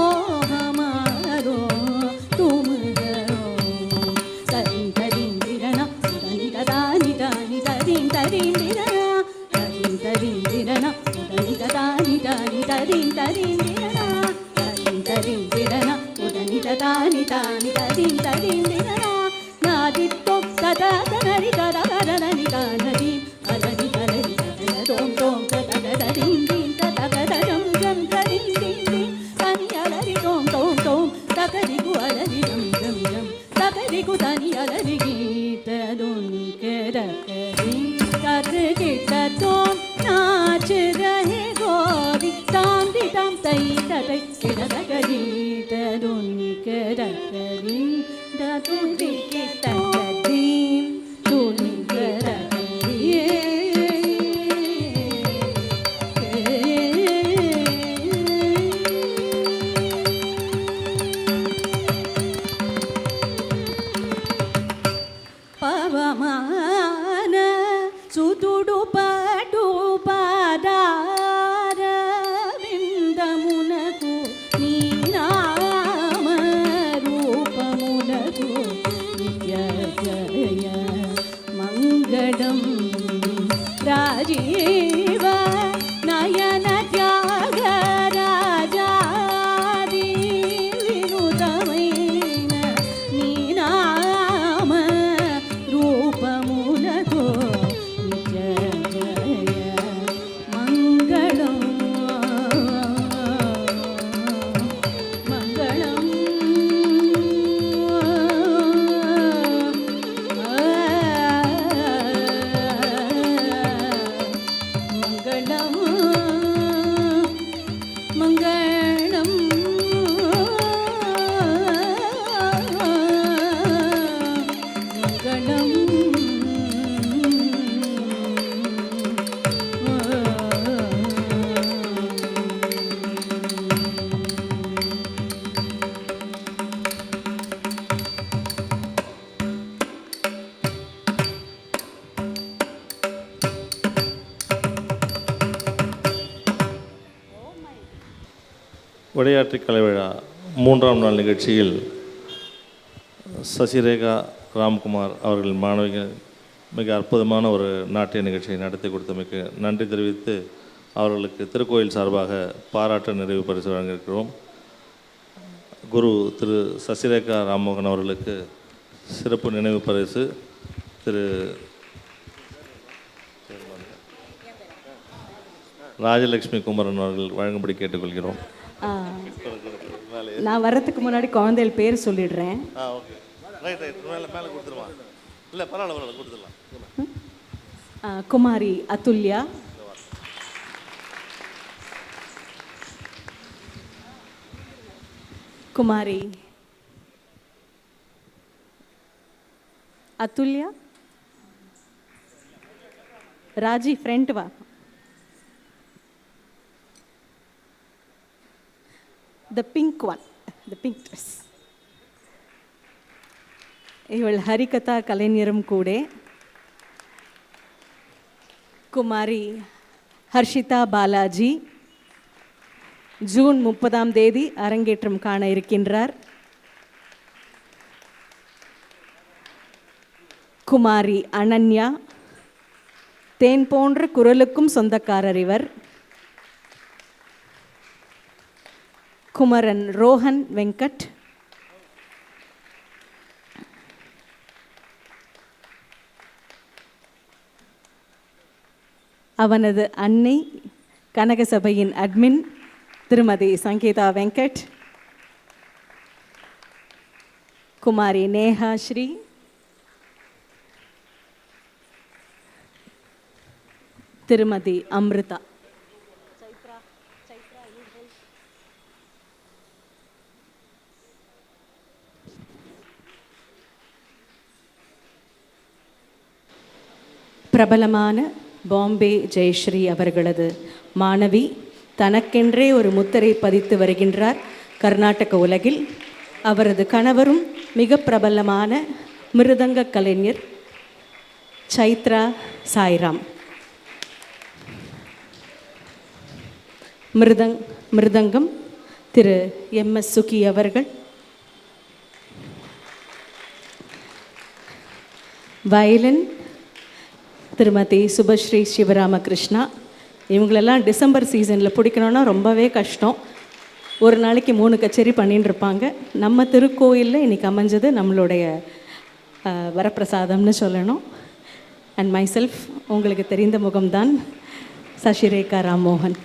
हमारो तुम हरो तरी तरी दिरणा तरी तदानी दानी तरी तरी दिरणा तरी तरी दिरणा तरी तदानी दानी तरी तरी दिरणा तरी तरी दिरणा उदनी तदानी दानी तरी तरी दिरणा नादित्तो तदा तरी तदा तदनी दानी अलनी अलनी तोम तोम तदा तदनी तदा तदम जम तरी दी तनी अलरी तोम तोम तोम तकरी गु अलरी जम जम जम तकरी गु तनी अलरी गीत के डकरी ताट गिट्टा तो नाच रहे गोरी ताम ती ताम तई तई गीत के डकरी ताट மங்களம் மங்களம் மங்களம் விளையாட்டு கலை விழா 3ஆம் நாள் நிகழ்ச்சியில் சசிரேகா ராம்குமார் அவர்கள் மாணவிகள் மிக அற்புதமான ஒரு நாட்டிய நிகழ்ச்சியை நடத்தி கொடுத்தமைக்கு நன்றி தெரிவித்து அவர்களுக்கு திருக்கோயில் சார்பாக பாராட்டு நிறைவு பரிசு வழங்கியிருக்கிறோம். குரு திரு சசிரேகா ராம்மோகன் அவர்களுக்கு சிறப்பு நினைவு பரிசு திரு ராஜலட்சுமி குமரன் அவர்கள் வழங்கும்படி கேட்டுக்கொள்கிறோம். நான் வர்றதுக்கு முன்னாடி குழந்தைகள் பேர் சொல்லிடுறேன். ஓகே ரைட் ரைட் மேலே மேலே கொடுத்துருமா? இல்லை பரவாயில்ல கொடுத்துடலாம். குமாரி அதுல்யா, குமாரி அதுல்யா, ராஜி ஃப்ரெண்ட் வா. The pink one, the pink dress. இவள் ஹரிகதா கலைஞரும் கூட. குமாரி ஹர்ஷிதா பாலாஜி ஜூன் 30ஆம் தேதி அரங்கேற்றம் காண இருக்கின்றார். குமாரி அனன்யா, தேன் போன்ற குரலுக்கும் சொந்தக்காரர் இவர். குமரன் ரோஹன் வெங்கட், அவனது அன்னை கனகசபையின் அட்மின் திருமதி சங்கீதா வெங்கட். குமாரி நேஹா ஸ்ரீ, திருமதி அம்ருதா. பிரபலமான பாம்பே ஜெயஸ்ரீ அவர்களது மாணவி, தனக்கென்றே ஒரு முத்திரை பதித்து வருகின்றார் கர்நாடக உலகில். அவரது கணவரும் மிக பிரபலமான மிருதங்க கலைஞர் சைத்ரா சாய்ராம். மிருதங்கம் திரு MS சுகி அவர்கள். வயலின் திருமதி சுபஸ்ரீ சிவராமகிருஷ்ணா. இவங்களெல்லாம் டிசம்பர் சீசனில் பிடிக்கணுன்னா ரொம்பவே கஷ்டம். ஒரு நாளைக்கு 3 கச்சேரி பண்ணின்னு இருப்பாங்க. நம்ம திருக்கோயிலில் இன்றைக்கி அமைஞ்சது நம்மளுடைய வரப்பிரசாதம்னு சொல்லணும். அண்ட் மை செல்ஃப், உங்களுக்கு தெரிந்த முகம்தான், சசிரேகா ராம்மோகன்.